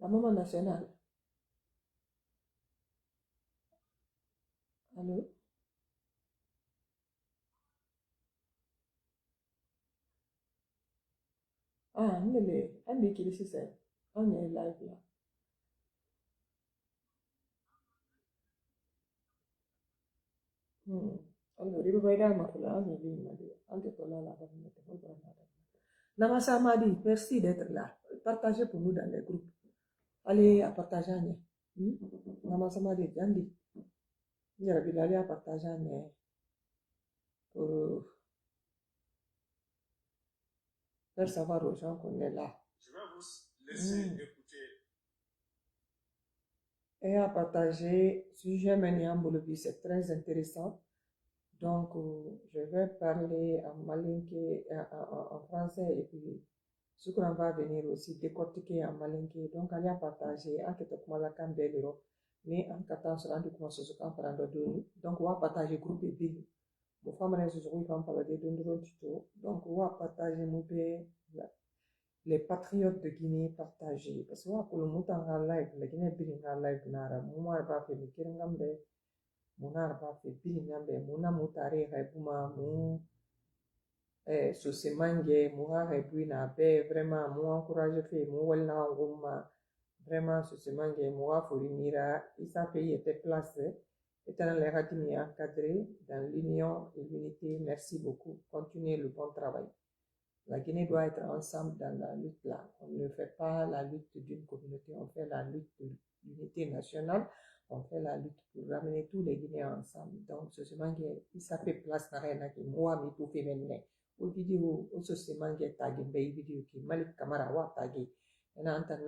La maman nationale. Allô? Ah, on est qui ici, c'est. On est live là. Hmm. Allora, ripeto, vai da ma là, on est live, anche pour là, là, Namasa Madi, merci d'être là. Partagez pour nous dans les groupes. Allez à partager. Hmm? Namasa Madi, Gandhi. Il y a allez à partager pour faire savoir aux gens qu'on est là. Je vais vous laisser écouter. Et à partager, sujet Meniambolobi, c'est très intéressant. Donc, je vais parler en malinké, en français, et puis ce qu'on va venir aussi décortiquer en malinké. Donc, allez à partager, en quelque sorte, la cambelero, mais en 14 ans, du coup, ce qu'on prend de donc, on va partager groupe et bill. Mon femme, elle, je vais parler de tuto. Donc, on va partager mon pays, les patriotes de Guinée partagés. Parce que, pour le mot en live, la Guinée, bill en live, nara, moi, va faire le kirangambe. Muna arba fe biri nambe muna mutare buma mu so se mange mu ha bui na be vraiment mu encourage fe mu walna ngumma vraiment so se mange mu ha fori mira isa pays était placé étant les radini encadré dans l'union et l'unité. Merci beaucoup, continuez le bon travail. La Guinée doit être ensemble dans la lutte là. On ne fait pas la lutte d'une communauté, on fait la lutte de l'unité nationale, on fait la lutte pour ramener tous les Guinéens ensemble. Donc, ce semangue, il s'appelle place na rien qui moi mi tout fait maintenant. Au vidéo, au ce semangue tagué, ben vidéo qui Malik Kamara wa tagué. On a entendu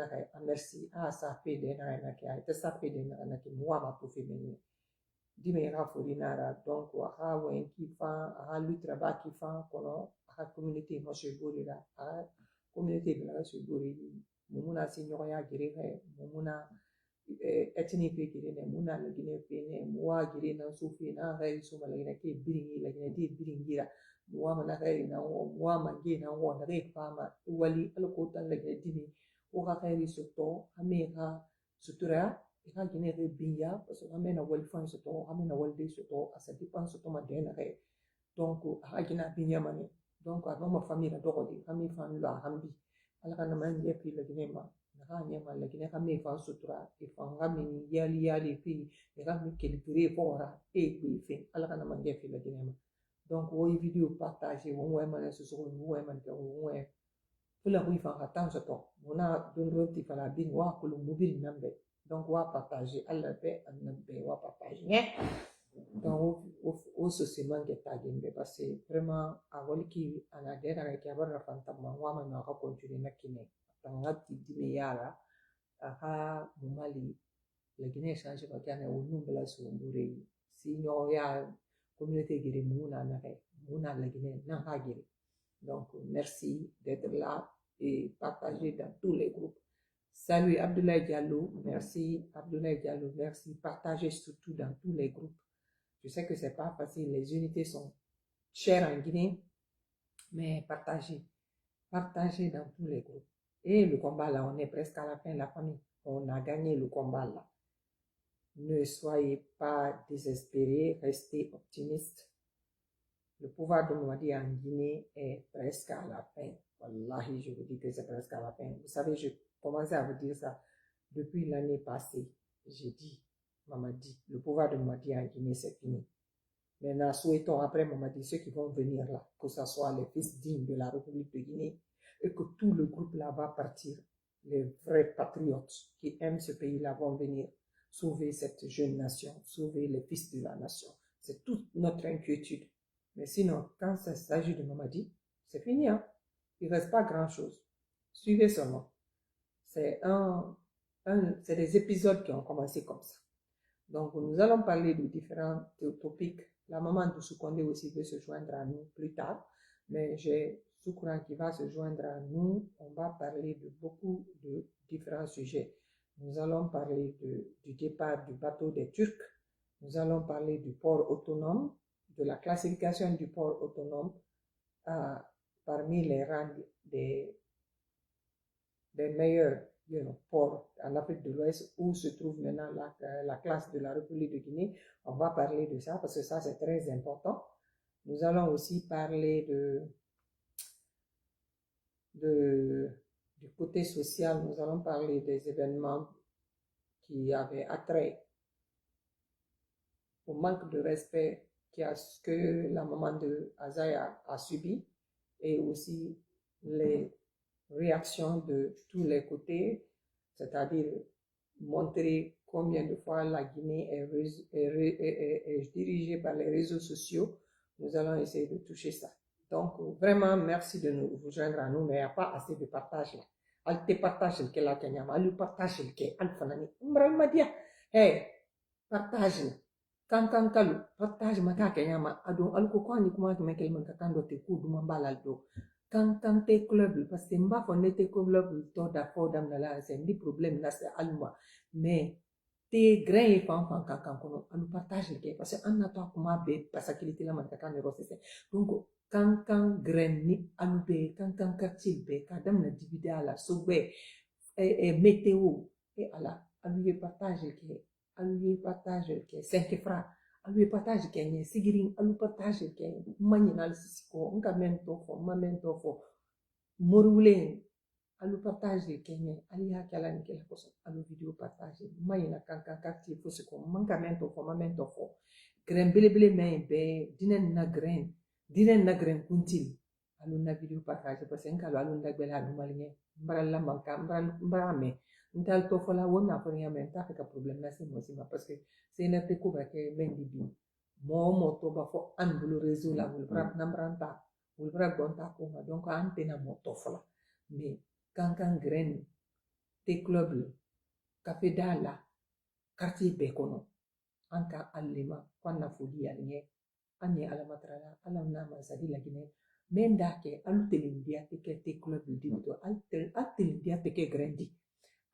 merci ah ça fait des na rien qui a été ça fait des na rien qui moi ma tout fait maintenant. Dimera forinara donc aha wen kifa aha lutra ba kifa kono aha communauté mo se gorira aha communauté bla se gori mumuna si nyoya gire he mumuna ethnique pe gire ne muna le gine pe ne muwa gire na so fe na ha so mala gine ke biringi la gine di biringira muwa mana ha na wo muwa mangi na wo na re fama wali alko tan la gine dini o ha ha so to amega sutura ika gine re binya parce que amena wal fan soto amena wal de soto asa dépend soto ma dena re donc ha gina binya mane donc a ma famille la doko di famille fan la hambi ala kana man ye pi la gine ma na ha nyama la gine kame fan sutura e fan gami yali yali pi e gami kelipure fora e pi fe ala kana man ye pi la gine ma donc wo vidéo partager wo mo man so so wo man ka wo fula hui fan hatan soto mona don roti fala bin wa kulu mobil nambe donc wa partager alla be annabe wa partager donc au sociément que ta gembe parce que vraiment a wali ki ana dera ke abara fanta ma wa ma na ka continue na kine tanga ti dime yara aha mumali la Guinée change ba kana o numbela so mbure si no ya communauté gire muna na ke muna la Guinée na ha gire donc merci d'être là et partagez dans tous les groupes. Salut Abdoulaye Diallo, merci Abdoulaye Diallo, merci. Partagez surtout dans tous les groupes. Je sais que c'est pas facile, les unités sont chères en Guinée, mais partagez, partagez dans tous les groupes. Et le combat là, on est presque à la fin, la famille. On a gagné le combat là. Ne soyez pas désespérés, restez optimistes. Le pouvoir de Mamadi en Guinée est presque à la fin. Wallahi, je vous dis que c'est presque à la fin. Vous savez, je commençais à vous dire ça depuis l'année passée. J'ai dit, Mamadi, le pouvoir de Mamadi en Guinée, c'est fini. Maintenant, souhaitons après Mamadi, ceux qui vont venir là, que ce soit les fils dignes de la République de Guinée, et que tout le groupe là va partir. Les vrais patriotes qui aiment ce pays-là vont venir sauver cette jeune nation, sauver les fils de la nation. C'est toute notre inquiétude. Mais sinon, quand il s'agit de Mamadi, c'est fini, hein? Il ne reste pas grand-chose. Suivez seulement. C'est c'est des épisodes qui ont commencé comme ça. Donc, nous allons parler de différents topics. La maman de Soukondé aussi veut se joindre à nous plus tard. Mais j'ai Soukouran qui va se joindre à nous. On va parler de beaucoup de différents sujets. Nous allons parler du départ du bateau des Turcs. Nous allons parler du port autonome, de la classification du port autonome parmi les rangs des meilleurs port en Afrique de l'Ouest où se trouve maintenant la classe de la République de Guinée. On va parler de ça parce que ça, c'est très important. Nous allons aussi parler du côté social. Nous allons parler des événements qui avaient attrait au manque de respect que la maman de Azaya a subi et aussi les réactions de tous les côtés, c'est-à-dire montrer combien de fois la Guinée est dirigée par les réseaux sociaux. Nous allons essayer de toucher ça. Donc, vraiment, merci de vous joindre à nous, mais il n'y a pas assez de partage là. Al te partage le que la kenyama, al partage le que al fanani. Mbral madia, hey, partage. Kan kalu, partage maka kenyama, adon al ko kwani kuma ke mekel man kakando te ku duma balal do. Kan te club, parce que mba fonde te club to da fo dam na la, c'est ndi problème là c'est alma. Mais te grain et fan kan kono, alu partage le ke, parce que an na to kuma be pasakilité la man kakando ro c'est. Donc, kan grain ni alu be, kan quartier be, kadam na dibida la, so be, météo, et ala, alu ye partage le ke. Alu partage ke 5 francs alu partage ke nye sigirin alu partage ke manyinal sisiko nka mento fo mamento fo morule alu partage ke nye ali ya kala ni kala koso alu video partage manyina kankan quartier fo siko manka mento fo mamento fo grain belebele men be dinen na grain kuntil alu na video partage parce que nka alu ndagbela alu malinye mbarala manka mbarame ntal to fola wona ko nyame ta ka problem na se mosima parce que c'est na te ko ba ke mendi bi mo to ba fo an bulu réseau la wul bra nambranta wul bra gonta ko ma donc an te na mo to fola mais kan grain te club café dala quartier be kono anka allema kwanna fodi alnye anye ala matrala ala na ma sadi la gine menda ke alu telindia te ke te club di to al telindia te ke grandi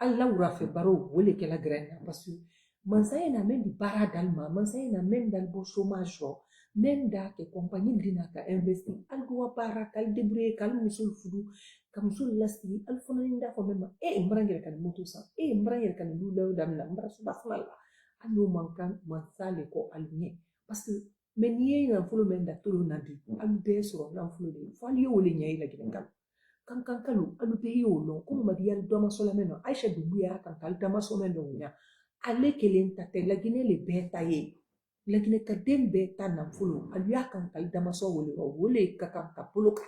alla wura fɛ baro wole kɛla grain na parce que mansa ye na men di baara dalma mansa ye na men dal bo chômage ro men da ke compagnie dina ka investi al go baara kal débrouiller kal musul fudu ka musul lasti al fona nda ko mema mbrangere kan moto sa mbrangere kan lulaw damna mbra subhanallah anu mankan mansale ko alnye parce que men ye na fulo men da tolo na bi al be so na fulo de fal yo wole nyai la gidan kan kalu alu be yo no ko madiyal doma solameno aisha dubuya kan kal dama somendo nya ale kelen tate lagine le beta ye lagine ka dem beta na fulo alu ya kan kal dama so wole ka kan ka poloka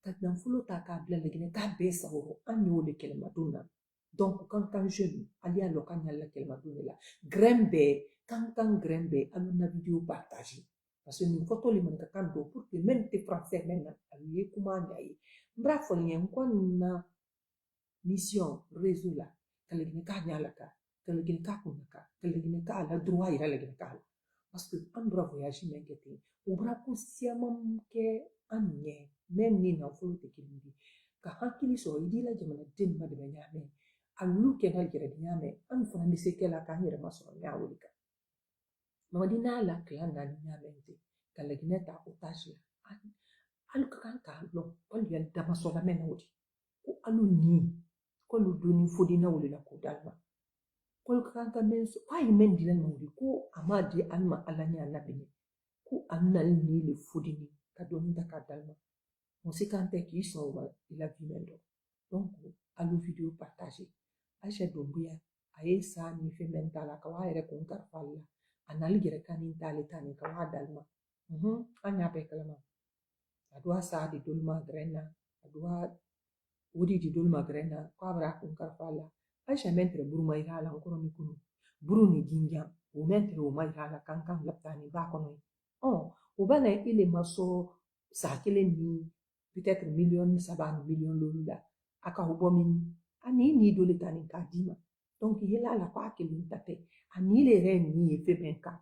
ka na fulo ta ka bla lagine ka be sa woro anyo le kelma duna donc kan jeune ali alo kan yalla kelma duna la grembe kan grembe alu na video partager parce que ni photo le man ka kan do pour que même te français maintenant alu ye kuma nyayi mbra folien na mission réseau la kalagine ka nyala ka kalagine ka kunaka kalagine ka la droit ira la ka parce que an bra voyage mengete o bra ko siamam ke anye même ni na folo te kilindi ka hakili so idi la jamana den ma de nyame alu ke na gere nyame an fona ni se kala ka nyere maso nyawulika mamadina la klan na nyame te kalagine ta otage alu kan ka lo pal yal dama sola men wodi ko alu ni ko lu doni fodi na wuli la ko dalma ko kan ka men so ay men dilan wodi ko amadi alma alanya nabini ko annal ni le fodi ni ka doni da ka dalma on se kante ki so wa ila vimendo donc alu video partager aisha dombuya aye sa ni fe mentala ka wa ere ko kar falla anali gere kanin tali tani ka wa dalma anya be kalama adwa sa di dolma grena adwa wodi di dolma grena kwa bra kun karfala aisha mentre buru mai hala ancora ni kunu buru ni ginja o mentre o mai hala kankan laptani ba kono o bana ile maso sa kele ni peut-être million saban million lolula aka hubomi ani dole tani kadima donc yela la kwa kele tate ani le ren ni fe benka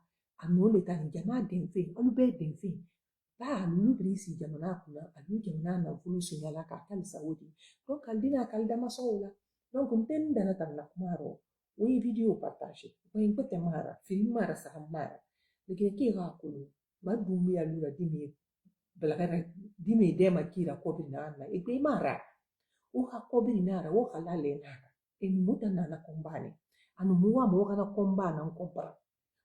anole tani jama den fe anu be den fe ba alu brisi jamana kuna alu jamana na fulu sunyala ka kal saudi donc kaldina kaldama sola donc mten dana tamna kumaro we video partage we ngote mara film mara sa mara leke ki ga kulu madumbu ya lura dimi belagara dimi dema kira ko bina na e mara o ha ko bina ra o halale na e muta na kombani anu muwa mo kana kombana kompara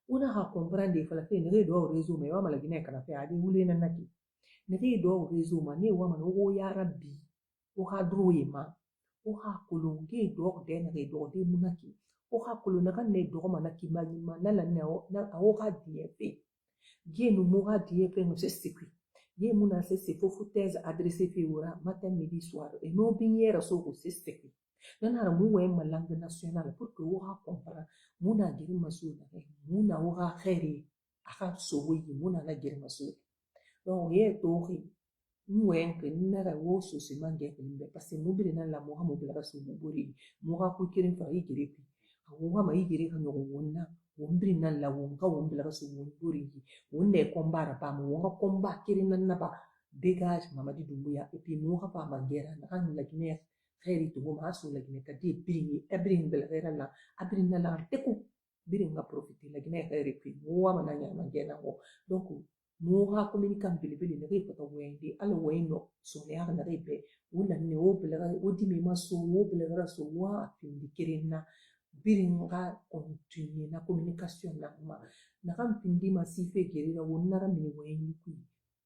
una ha comprendre fala fe ne do resume wa mala gine kana fe adi wule na naki ne do resume ne wa man wo ya rabbi o ha droye ma o ha kulunge do de ne do de munaki o ha kuluna kan ne do ma naki ma na la ne o ha die fe ye no mo ha die fe no se sikri ye muna se fofu thèse adressé fe ora matin midi soir e no biniera so ko se sikri nana mu we ma langue nationale pour que o ha comprendre muna giri masuna muna o ha khairi aka so wi muna na giri masuna donc ye tori mwen ke nara wo so se mange ke parce que mobile na la mo ha mobile ka so mobori mo ha ku kirin fa yi giri ku wo ha ma yi giri ka nyo wonna wombri na la wo ka wombile ka so mobori wonne kombara pa mo ka komba kirin na ba dégage mamadi dumbuya et puis mo ha pa mangera na kan la guinée khairi to ma so la guinée ka di brini ebrin bel khaira la abrin na la teku birin ga profiter la guinée khairi puis mo wa mananya mangena wo donc mo ha communiquant bilibili ne ko to wendi ala wayno so ne ha na rebe wala ne o bela o di me ma so o bela so wa pindi kirinna birin ga continue na communication na kan pindi ma sife gerira wonna ra mi wayni ku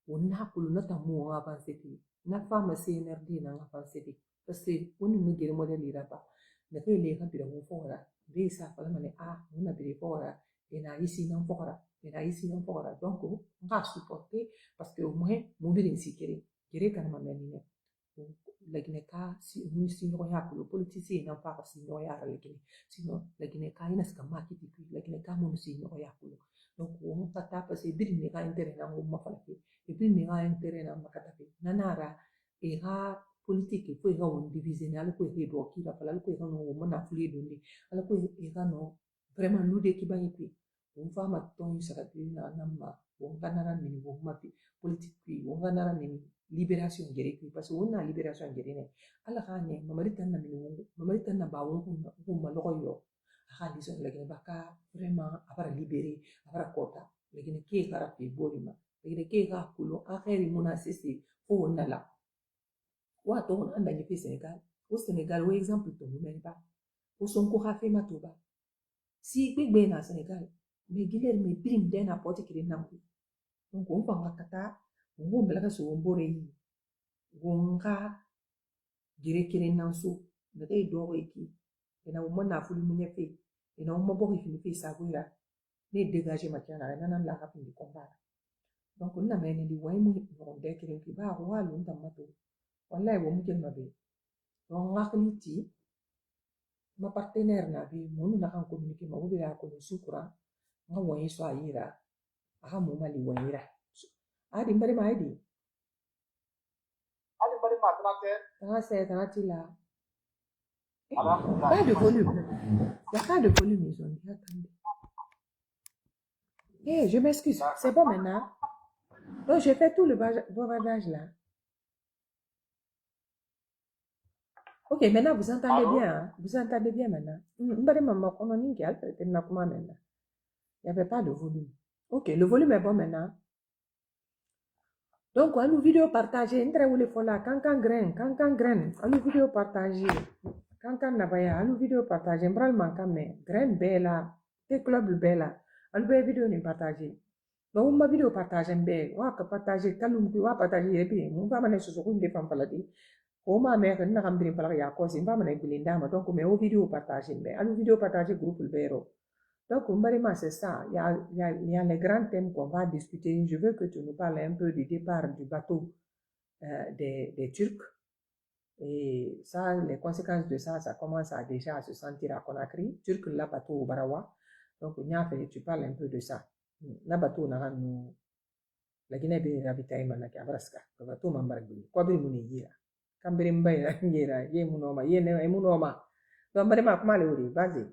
wonna hakulu na ta mo avance ti na fama CNRD na avance ti parce que woni no gere modeli rapa na ko le ka bira mo fora be sa fala mane wona bira fora e na isi na fora donc on va supporter parce que au moins mo birin si kere kan ma menine lagine ka si ni sinyo ya ko politiciens na pa sinyo ya lagine sino lagine ka ina ska makiti ku lagine ka mo sinyo ya ko donc on pata parce que birin ne ka intérêt na mo ma fala ke e birin ne ka intérêt na makata ke nanara e ha politique ko e ga on diviser na ko e do ki la fala ko e ga no mo na fuli do ni ala ko e ga no vraiment lude ki ba yi on fa ma ton sara na namma on kanara mini wo ma politique ki on kanara mini libération gere ki parce que on na libération gere ne ala ka ne mamari tan na mini wo mamari tan na ba wo ko ma logo yo ha li so la ba ka vraiment abara libérer abara kota legene ke kara fi borima legene ke ga kulo akhiri muna sisi fo na la wa to on anda ni fi Sénégal wo exemple to mo men ba o son ko ha fe matuba si gbegbe na Sénégal mais Guilherme birim den a poti kiri namku donc on fa kata on bela ka so mbore yi wonga gire kiri nanso na dai do ki ina mo na fulu munye fe ina mo bo ki fi sa guira ne dégager ma kana na la ka pindi komba donc on na meni di way mu no de kiri ki ba wa lu ndamato wallahi wo mu ken mabe donc ngakniti ma partenaire na bi monu na kan communiquer ma wobe ya ko sukura nga wonyi so ayira aha mo mali wonyira adi mbari ma adi mbari ma tanate la pas de volume il y a pas de volume ils ont dit attendez je m'excuse c'est bon maintenant donc j'ai fait tout le bavardage là. Ok, maintenant vous entendez bien, hein? Vous entendez bien maintenant. Il n'y avait pas de volume. Ok, le volume est bon maintenant. Donc, à nous vidéo partager, entre vous les fola, cancan grain, à nous vidéo partager, cancan nabaya, à nous vidéo partager, mbral mankame, grain bella, te club bella, à nous vidéo ni partager. Donc, ma vidéo partager mbe, wa ka partager, kalum ki wa partager epi, mon pas mané soso kunde fam faladi. Oma mère na kambiri pala ya kosi mba mana gulinda ma donc mais au vidéo partager mais à nous vidéo partager groupe le béro donc Marima c'est ça il y a les grands thèmes qu'on va discuter je veux que tu nous parles un peu du départ du bateau des Turcs et ça les conséquences de ça commence à déjà se sentir à Conakry Turc la bateau au Barawa donc tu parles un peu de ça la bateau na nous la Guinée be ravitaillement na Kabraska le bateau mambaragui quoi be munira Cambirin bay ngira ye munoma ye ne munoma donc Marima comment le wuri vas-y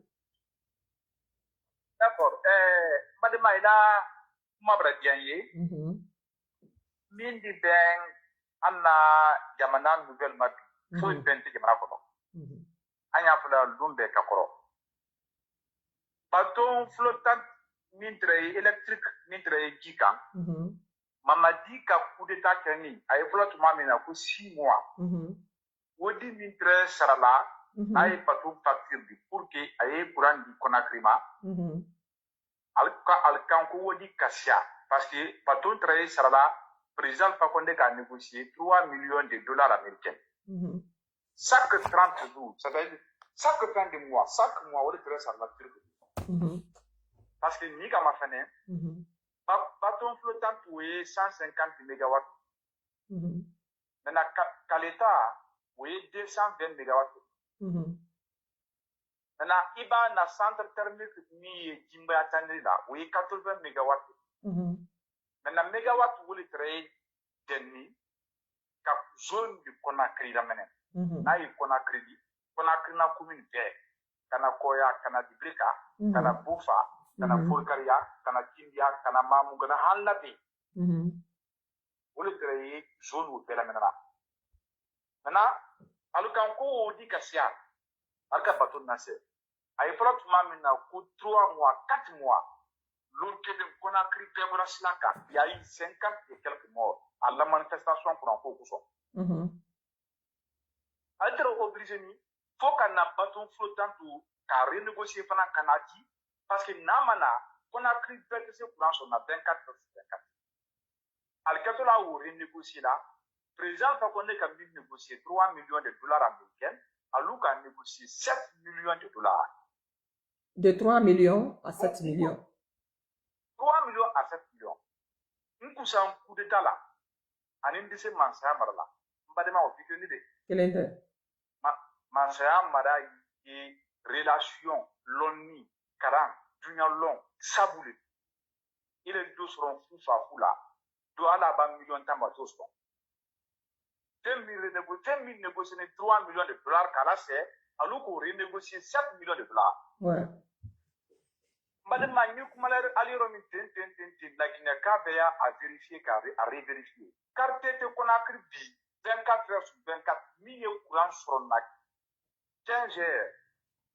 d'accord madama ila mabra dianye min di ben anna jamana nouvelle mat fo benti jamana ko anya fula lumbe kakoro bateau flottant min tray électrique min tray gikan mamadi ka coup d'état keni ay flot mamina ko 6 mois wodi min tray sarala n'a ye bateau facture di pour que a ye courant di Conakry ma alkanko wodi kasia parce que bateau traye sarala président Fakonde a négocié 3 millions de dollars américains chaque 30 jours, c'est-à-dire chaque fin de mois, chaque mois on traye sarala parce que ni kama fene bateau flottant est 150 mégawatts maintenant Kaleta est 220 mégawatts maintenant iba na centre thermique ni jimba atandri là est 80 mégawatts maintenant mégawatt wuli traye denni ka zone de Conakry la menen na yi Conakry na commune be kana koya kana diblika kana bufa kana Forkaria kana Kindia kana Mamu kana Hanlabi wuli traye zone où be la menana maintenant alukanko di kasia alka bateau nase ay plot mamina ku 3 mois 4 mois l'autre Conakry Pembola Slaka il y a eu 50 et quelques morts à la manifestation pour un peu couson alors obligé ni faut qu'on a bateau flottant tout car renégocier pendant Canadi parce que namana Conakry perd ses courants sur 24 sur 24 al là où renégocier là président Fakonde a négocié 3 millions de dollars américains alors qu'a négocié 7 millions de dollars de 3 millions à 7 millions 3 millions à 7 millions. Nous avons un coup d'état là. En indice Mansaya Marala. Mbadema officiel ni de. Quel est Mansaya Mara et relation l'onni, karan, dunya long, saboulé. Il est deux seront fou là. Doit la bas millions tambatos. 20 000 négociés 3 millions de dollars car là c'est alors qu'on renégocier 7 millions de dollars. Ouais. Madame Magnou, Aliromi, la Guinée-Cabéa a vérifié, a revérifié. Car t'étais Conakry 24 heures sur 24, 1000 courants sur la 15 heures,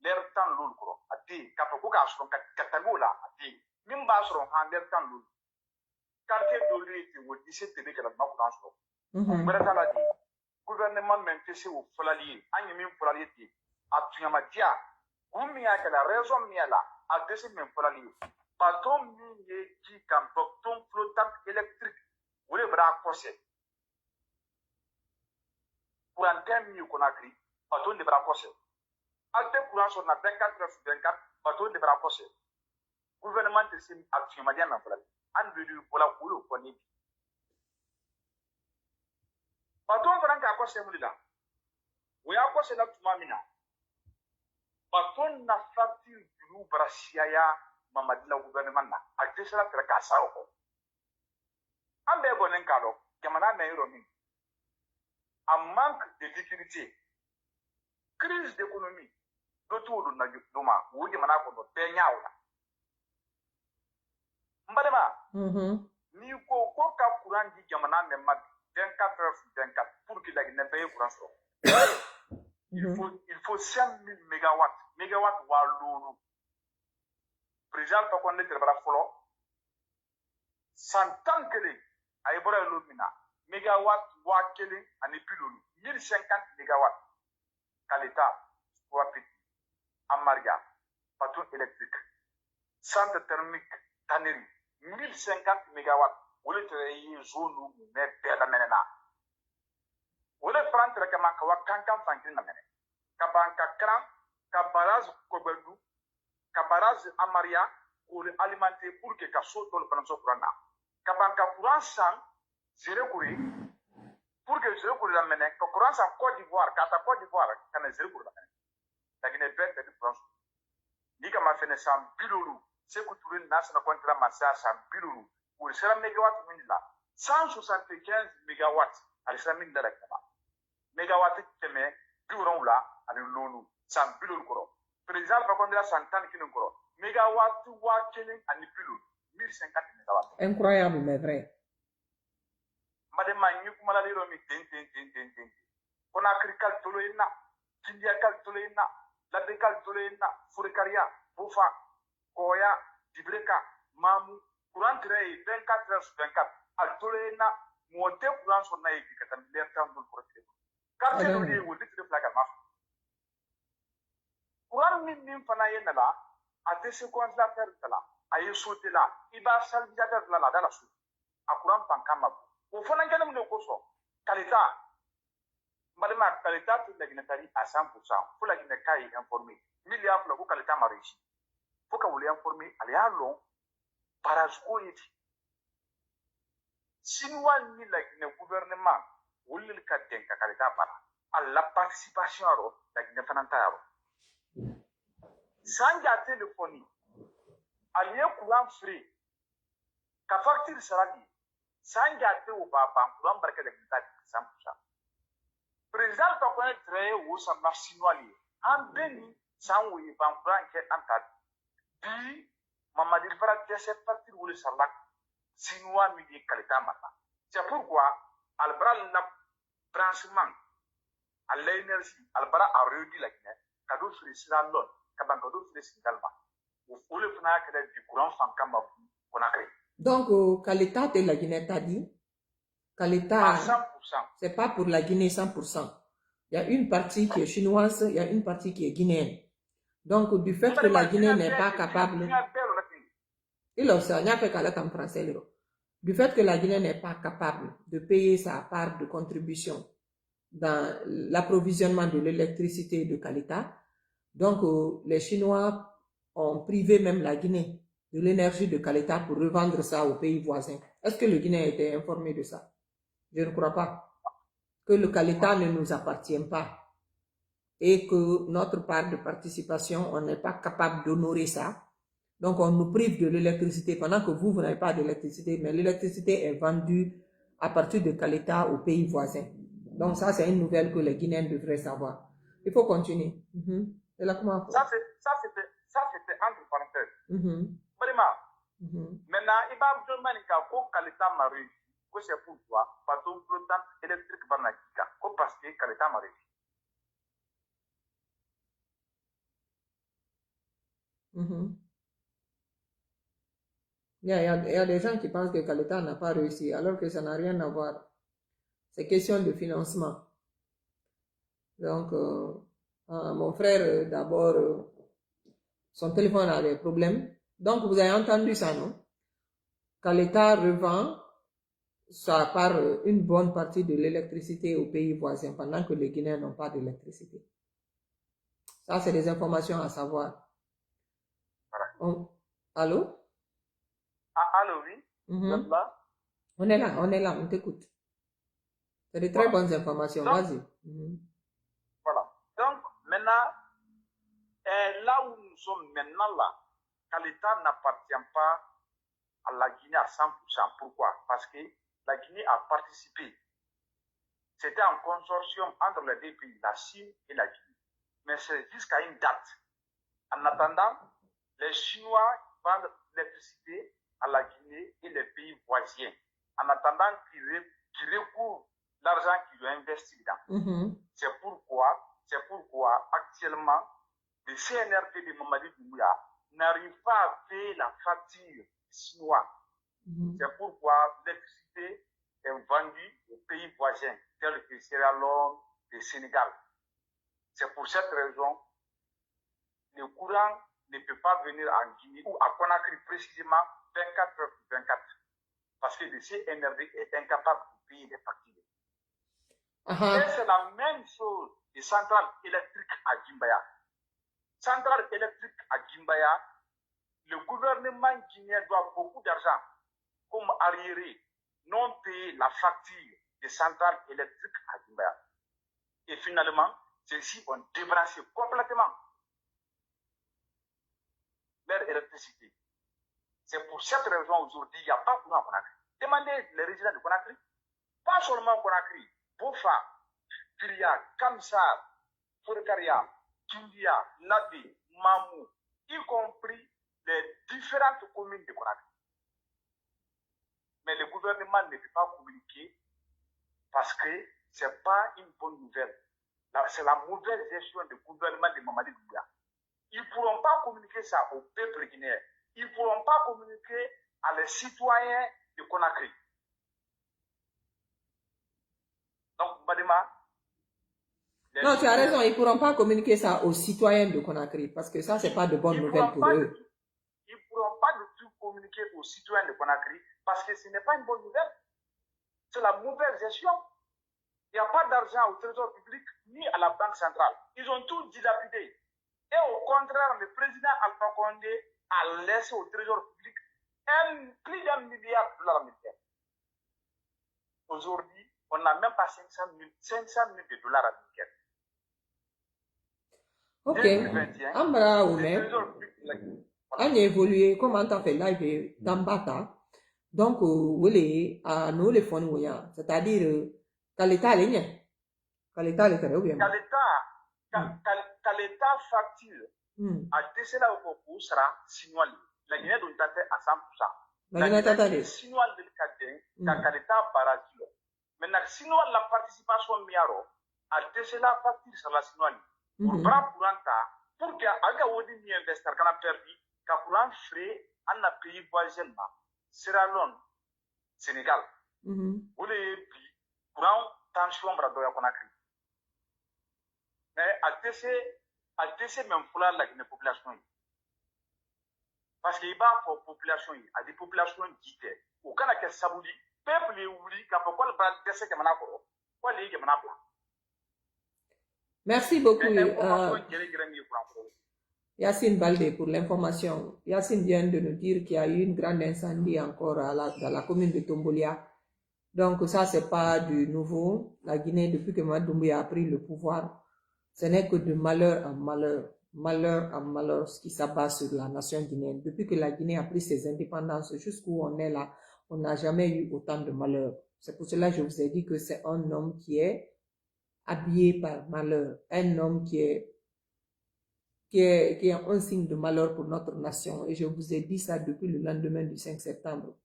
l'air temps lourd, a dit, Kapoka sur Katagola, a dit, Mimba sur un l'air temps lourd. Quartier de l'État, ou 17 télé que la Macourant sur. Bretala dit, gouvernement m'intéresse au Folalier, Agnemin Folalier, à Tuyamadia, Oumia, que la raison mia là. A décidé même pour la ligne. Bateau minier qui comme bateau flottant électrique. Vous les bras corsés. Pour un thème mieux qu'on a écrit, bateau de bras corsés. Acte courant sur la 24 heures sur 24, bateau de bras corsés. Gouvernement de ces actions madianes pour la ligne. En vue pour la boule au poignet. Bateau franc à corsé moulida. Oui, à corsé là tout mamina. Bateau n'a facture du Brasiaya Mamadila gouvernement na a desala tra kasa ko ambe bonen kalo jamana na euromi a manque de liquidité crise d'économie doto na duma wo jamana ko no penyawla mbadema ni ko ka courant di jamana me ma 24 heures sur 24 pour qu'il ait ne paye courant so il faut 5000 mégawatts wa lolu président Fakonde trebara folo santan kele ay bora lumina mégawatt wa kele ani pilolu 1050 mégawatts kaleta wapit amarga bateau électrique centre thermique tannerie 1050 mégawatts wole tere zone mais bela menena wole prendre kama ka wakankan fankina mene ka banka kran ka barrage kobedu ka barrage amaria pour alimenter pour que ka so tol panso kurana ka banka courant sang zéro courri pour que zéro courri la mene ka courant sang Côte d'Ivoire kana zéro courri la mene lakini perte de France ni kama fene sam bilulu c'est que tout le national contrat massa sam bilulu pour sera mégawatt minila 175 mégawatts al sera min dara kama mégawatt teme biuron la ani lolu sam bilulu koro président Fakonde santan kinin koro mégawatt wa kelen ani bilulu 1050 mégawatts incroyable mais vrai madema nyi kuma la lero mi ten Conakry kal tolo ina Kindia kal tolo ina Labe kal tolo ina Forkaria Bufa Koya Dibreka Mamu courant tray 24 heures sur 24 al tolo ina monter courant sur na yi katan l'air temps pour protéger quartier de lié ou de plaque ma courant min fana ye nala a tɛ se congélateur de la a ye sauté la i b'a salviateur de la da la su a courant pan kama o fana kɛlen mun de kosɔn kalita balima kalita tɛ laginɛ tari à 100% fo laginɛ k'a ye informé min y'a fila ko kalita ma réussi fo ka wuli informé ale y'a lɔn barrage ko ye ten chinois ni laginɛ gouvernement wuli ka den ka kalita bara à la participation yɔrɔ laginɛ fana ta yɔrɔ sanja téléphone ale ye courant free ka facture sara di sanja te o ba ban courant barka laginɛ ta 100%. Président ka kɔnɛ tɛrɛ ye wo sarala chinois ye an bɛɛ ni san wo ye ban courant kɛ an ta bi mamadi fara dɛsɛ facture wuli sarala chinois min ye kalita mata c'est pourquoi albara la branchement à l'énergie albara a réduit la Guinée ka do fili sira lɔn ka ban ka do fili Sénégal ma o le fana kɛra bi courant fan kama Conakry. Donc kalita te la Guinée t'a dit kalita à 100%. C'est pas pour la Guinée 100%. Il y a une partie qui est chinoise, il y a une partie qui est guinéenne. Donc, du fait que la Guinée n'est pas capable... Il a fait en français. Du fait que la Guinée n'est pas capable de payer sa part de contribution dans l'approvisionnement de l'électricité de Kalita, donc les Chinois ont privé même la Guinée de l'énergie de Kalita pour revendre ça aux pays voisins. Est-ce que le Guinéen était informé de ça? Je ne crois pas. Que le Kalita ne nous appartient pas et que notre part de participation, on n'est pas capable d'honorer ça. Donc, on nous prive de l'électricité pendant que vous n'avez pas d'électricité, mais l'électricité est vendue à partir de Kalita aux pays voisins. Donc, ça, c'est une nouvelle que les Guinéens devraient savoir. Il faut continuer. Et là, comment... Ça, c'était entre parenthèses. Maintenant, il va me demander que Kalita m'a réussi. C'est pourquoi, parce que l'autant électrique banakika, parce que Kalita m'a réussi. Il y a des gens qui pensent que Kalita n'a pas réussi, alors que ça n'a rien à voir. C'est question de financement. Donc, mon frère, d'abord, son téléphone a des problèmes. Donc, vous avez entendu ça, non? Kalita revend ça part une bonne partie de l'électricité aux pays voisins pendant que les Guinéens n'ont pas d'électricité. Ça, c'est des informations à savoir. Allô? Allô, oui. Vous êtes là? On est là, on t'écoute. C'est de très bonnes informations, vas-y. Voilà. Donc, maintenant, là où nous sommes maintenant là, Kalita n'appartient pas à la Guinée à 100%. Pourquoi? Parce que la Guinée a participé. C'était un consortium entre les deux pays, la Chine et la Guinée. Mais c'est jusqu'à une date. En attendant, les Chinois vendent l'électricité à la Guinée et les pays voisins. En attendant qu'ils recouvrent l'argent qu'ils ont investi dedans. C'est pourquoi actuellement, le CNRD de Mamadi Doumbouya n'arrive pas à payer la facture chinoise. C'est pourquoi l'électricité est vendue aux pays voisins, tels que Sierra Leone et Sénégal. C'est pour cette raison que le courant ne peut pas venir en Guinée ou à Conakry précisément 24 heures sur 24. Parce que le CNRD est incapable de payer les factures. Et c'est la même chose des centrales électriques à Gimbaya. Centrales électriques à Gimbaya, le gouvernement guinéen doit beaucoup d'argent comme arriéré, non payer la facture des centrales électriques à Gimbaya. Et finalement, ceux-ci ont débranché complètement leur électricité. C'est pour cette raison aujourd'hui, il n'y a pas de courant à Conakry. Demandez les résidents de Conakry, pas seulement Conakry, Bofa, Firia, Kamsar, Forekaria, Kindia, Nabi, Mamou, y compris les différentes communes de Conakry. Mais le gouvernement ne peut pas communiquer parce que ce n'est pas une bonne nouvelle. C'est la mauvaise gestion du gouvernement de Mamadi Doumbouya. Ils ne pourront pas communiquer ça au peuple guinéen. Ils ne pourront pas communiquer à les citoyens de Conakry. Donc, Badema, Non, tu as raison, ils ne pourront pas communiquer ça aux citoyens de Conakry, parce que ça, ce n'est pas de bonnes nouvelles pour eux. Ils ne pourront pas du tout communiquer aux citoyens de Conakry, parce que ce n'est pas une bonne nouvelle. C'est la mauvaise gestion. Il n'y a pas d'argent au trésor public ni à la banque centrale. Ils ont tout dilapidé. Et au contraire, le président Alpha Condé a laissé au trésor public plus d'1 milliard de dollars américains. Aujourd'hui, on n'a même pas 500 000 de dollars américains. Ok. Ambra Oume. On a évolué. Comment t'as fait live dans Bata? Donc, oui, nous les fonds, c'est-à-dire, quand l'État est là, quand l'État est là, bien. Quand l'État facture, à décéder au cours sera signalé. La Guinée doit être à 100%. La Guinée doit être signalé de l'État, quand l'État barrage. Maintenant, sinon la participation miaro, à décéder la facture sur la signalé. Pour bras pour un tas, pour que aga wodi mi investir kana perdu, ka courant frais en a pays voisin Sierra Leone, Sénégal. Vous les pays courant tension brado ya Conakry. Mais à décès même pour la Guinée population. Parce qu'il va pour population, à des populations qui étaient au Canada Saboudi, peuple est oublié qu'à pourquoi le bras décès que manako, quoi les que manako. Merci beaucoup. Yacine Baldé pour l'information. Yacine vient de nous dire qu'il y a eu une grande incendie encore dans la commune de Tombolia. Donc ça, c'est pas du nouveau. La Guinée, depuis que Mamadi Doumbouya a pris le pouvoir, ce n'est que de malheur en malheur, malheur en malheur, ce qui s'abat sur la nation guinéenne. Depuis que la Guinée a pris ses indépendances, jusqu'où on est là, on n'a jamais eu autant de malheur. C'est pour cela que je vous ai dit que c'est un homme qui est habillé par malheur, un homme qui est un signe de malheur pour notre nation. Et je vous ai dit ça depuis le lendemain du 5 septembre.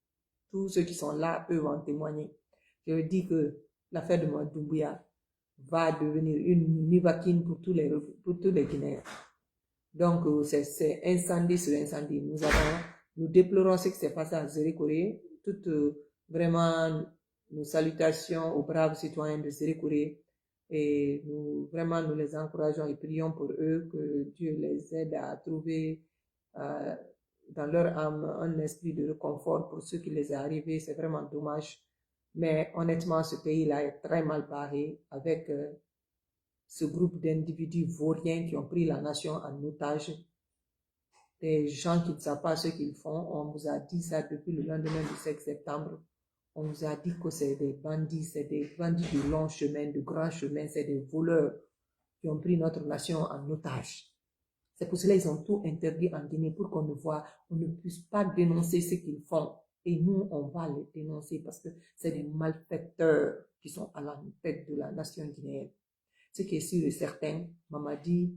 Tous ceux qui sont là peuvent en témoigner. Je dis que l'affaire de Mamadi Doumbouya va devenir une nivaquine pour tous les Guinéens. Donc, c'est incendie sur incendie. Nous déplorons ce qui s'est passé à Zérékoré. Vraiment, nos salutations aux braves citoyens de Zérékoré. Et nous les encourageons et prions pour eux, que Dieu les aide à trouver dans leur âme un esprit de réconfort pour ceux qui les est arrivé. C'est vraiment dommage. Mais honnêtement, ce pays-là est très mal barré avec ce groupe d'individus vauriens qui ont pris la nation en otage. Des gens qui ne savent pas ce qu'ils font. On vous a dit ça depuis le lendemain du 5 septembre. On nous a dit que c'est des bandits de long chemin, de grand chemin, c'est des voleurs qui ont pris notre nation en otage. C'est pour cela qu'ils ont tout interdit en Guinée pour qu'on ne puisse pas dénoncer ce qu'ils font. Et nous, on va les dénoncer parce que c'est des malfaiteurs qui sont à la tête de la nation guinéenne. Ce qui est sûr et certain, Mamadi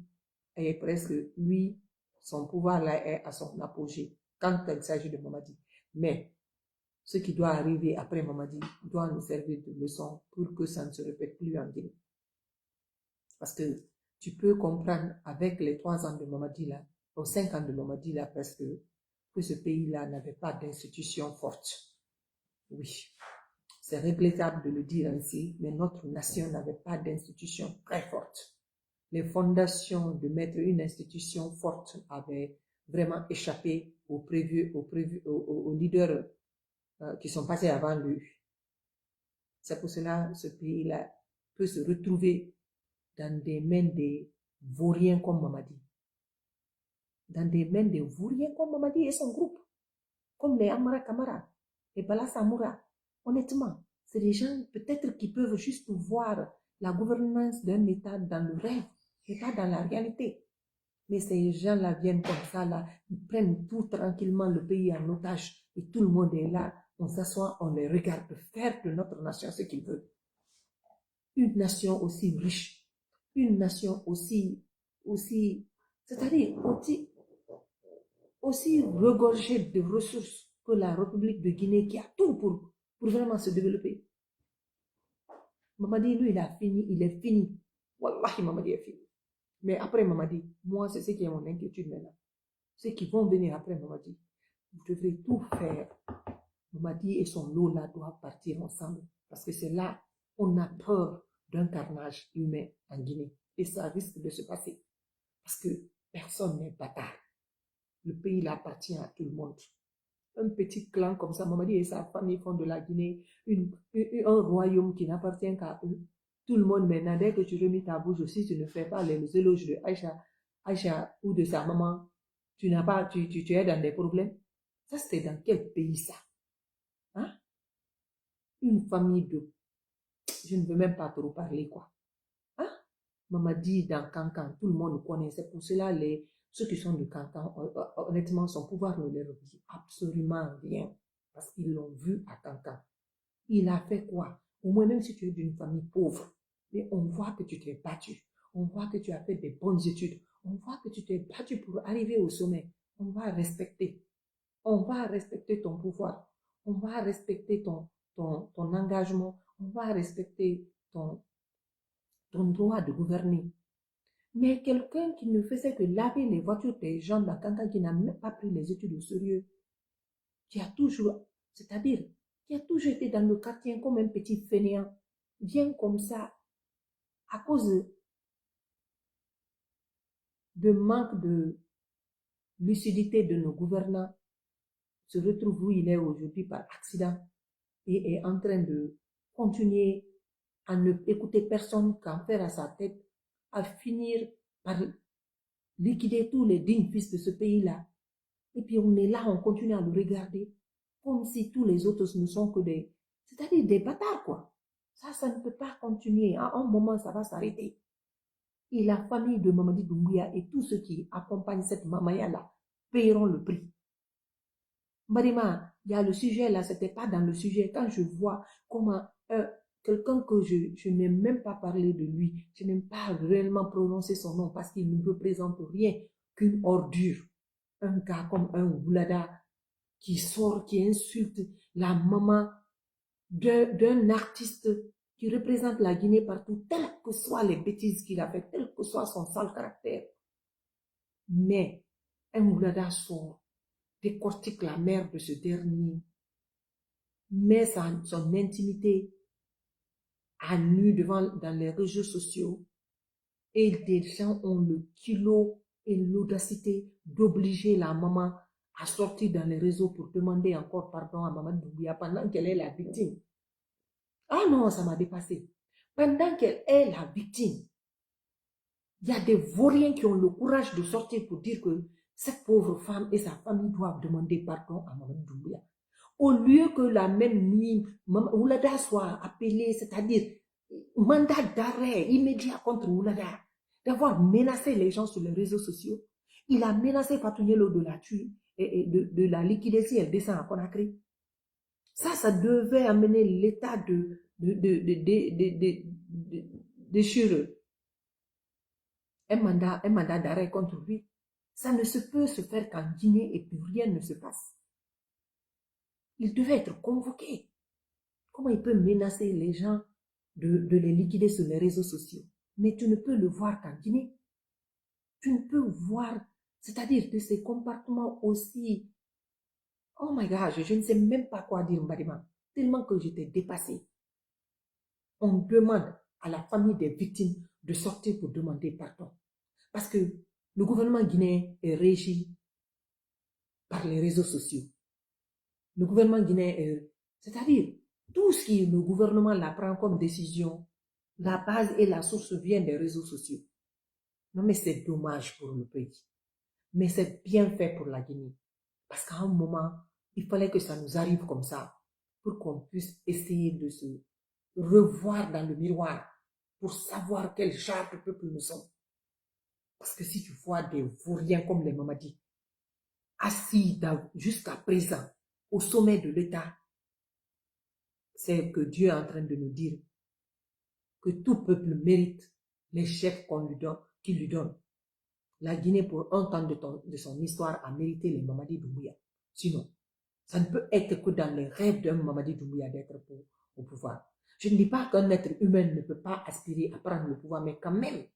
est presque, lui, son pouvoir là est à son apogée quand il s'agit de Mamadi. Mais ce qui doit arriver après Mamadi doit nous servir de leçon pour que ça ne se répète plus en Guinée. Parce que tu peux comprendre avec les 3 ans de Mamadi là, aux 5 ans de Mamadi là, presque, que ce pays-là n'avait pas d'institution forte. Oui, c'est regrettable de le dire ainsi, mais notre nation n'avait pas d'institution très forte. Les fondations de mettre une institution forte avaient vraiment échappé aux leaders qui sont passés avant lui. C'est pour cela que ce pays-là peut se retrouver dans des mains des vauriens comme Mamadi. Dans des mains des vauriens comme Mamadi et son groupe. Comme les Amara Kamara, les Bala Samoura. Honnêtement, c'est des gens peut-être qui peuvent juste voir la gouvernance d'un État dans le rêve, et pas dans la réalité. Mais ces gens-là viennent comme ça, là, ils prennent tout tranquillement le pays en otage et tout le monde est là. On s'assoit, on les regarde faire de notre nation ce qu'ils veulent. Une nation aussi riche, une nation aussi c'est-à-dire aussi regorgée de ressources que la République de Guinée qui a tout pour vraiment se développer. Mamadi, lui, il est fini. Wallahi, Mamadi est fini. Mais après Mamadi, moi, c'est ce qui est mon inquiétude maintenant. Ceux qui vont venir après Mamadi, vous devrez tout faire. Mamadi et son lot là doivent partir ensemble. Parce que c'est là, on a peur d'un carnage humain en Guinée. et ça risque de se passer. Parce que personne n'est bâtard. Le pays il appartient à tout le monde. Un petit clan comme ça, Mamadi et sa famille font de la Guinée un royaume qui n'appartient qu'à eux. Tout le monde maintenant, dès que tu remis ta bouche aussi, tu ne fais pas les éloges de Aïcha ou de sa maman, tu es dans des problèmes. Ça, c'était dans quel pays ça? Hein? Une famille de... Je ne veux même pas trop parler, quoi. Hein? Mamadi dans Cancan, tout le monde connaît. C'est pour cela, ceux qui sont de Cancan, honnêtement, son pouvoir ne leur dit absolument rien. Parce qu'ils l'ont vu à Cancan. Il a fait quoi? Au moins, même si tu es d'une famille pauvre, mais on voit que tu t'es battu. On voit que tu as fait des bonnes études. On voit que tu t'es battu pour arriver au sommet. On va respecter. On va respecter ton pouvoir. On va respecter ton engagement. On va respecter ton droit de gouverner. Mais quelqu'un qui ne faisait que laver les voitures des gens dans Cancan, qui n'a même pas pris les études au sérieux, qui a toujours, c'est-à-dire, qui a toujours été dans le quartier comme un petit fainéant, vient comme ça, à cause de manque de lucidité de nos gouvernants, se retrouve où il est aujourd'hui par accident et est en train de continuer à ne écouter personne qu'en faire à sa tête, à finir par liquider tous les dignes fils de ce pays-là. Et puis on est là, on continue à le regarder, comme si tous les autres ne sont que c'est-à-dire des bâtards, quoi. Ça ne peut pas continuer. À un moment, ça va s'arrêter. Et la famille de Mamadi Doumbouya et tous ceux qui accompagnent cette mamaya-là paieront le prix. Marima, il y a le sujet là, c'était pas dans le sujet. Quand je vois comment quelqu'un que je n'ai même pas parlé de lui, je n'aime pas réellement prononcer son nom parce qu'il ne représente rien qu'une ordure. Un gars comme un Oulada qui sort, qui insulte la maman d'un artiste qui représente la Guinée partout, telles que soient les bêtises qu'il a fait, tel que soit son sale caractère. Mais un Oulada sort, décortique la mère de ce dernier, met son intimité à nu dans les réseaux sociaux, et des gens ont le kilo et l'audacité d'obliger la maman à sortir dans les réseaux pour demander encore pardon à Maman Doumbouya pendant qu'elle est la victime. Ah non, ça m'a dépassé. Pendant qu'elle est la victime, il y a des vauriens qui ont le courage de sortir pour dire que cette pauvre femme et sa famille doivent demander pardon à Maman Doumbouya. Au lieu que la même nuit, Oulada soit appelée, c'est-à-dire mandat d'arrêt immédiat contre Oulada, d'avoir menacé les gens sur les réseaux sociaux. Il a menacé Fatounielo de la tuer et de la liquider si elle descend à Conakry. Ça devait amener l'état de déchirure. Un mandat d'arrêt contre lui. Ça ne se peut se faire qu'en Guinée et puis rien ne se passe. Il devait être convoqué. Comment il peut menacer les gens de les liquider sur les réseaux sociaux? Mais tu ne peux le voir qu'en Guinée. Tu ne peux voir, c'est-à-dire de ces comportements aussi. Oh my God, je ne sais même pas quoi dire, Mbadima. Tellement que j'étais dépassée. On demande à la famille des victimes de sortir pour demander pardon. Parce que le gouvernement guinéen est régi par les réseaux sociaux. Le gouvernement guinéen c'est-à-dire, tout ce que le gouvernement la prend comme décision, la base et la source viennent des réseaux sociaux. Non, mais c'est dommage pour le pays. Mais c'est bien fait pour la Guinée. Parce qu'à un moment, il fallait que ça nous arrive comme ça pour qu'on puisse essayer de se revoir dans le miroir pour savoir quel genre de peuple nous sommes. Parce que si tu vois des vauriens comme les Mamadi, assis jusqu'à présent au sommet de l'État, c'est que Dieu est en train de nous dire que tout peuple mérite les chefs qu'il lui donne. La Guinée, pour un temps de son histoire, a mérité les Mamadi Doumbouya. Sinon, ça ne peut être que dans les rêves d'un Mamadi Doumbouya d'être au pouvoir. Je ne dis pas qu'un être humain ne peut pas aspirer à prendre le pouvoir, mais quand même,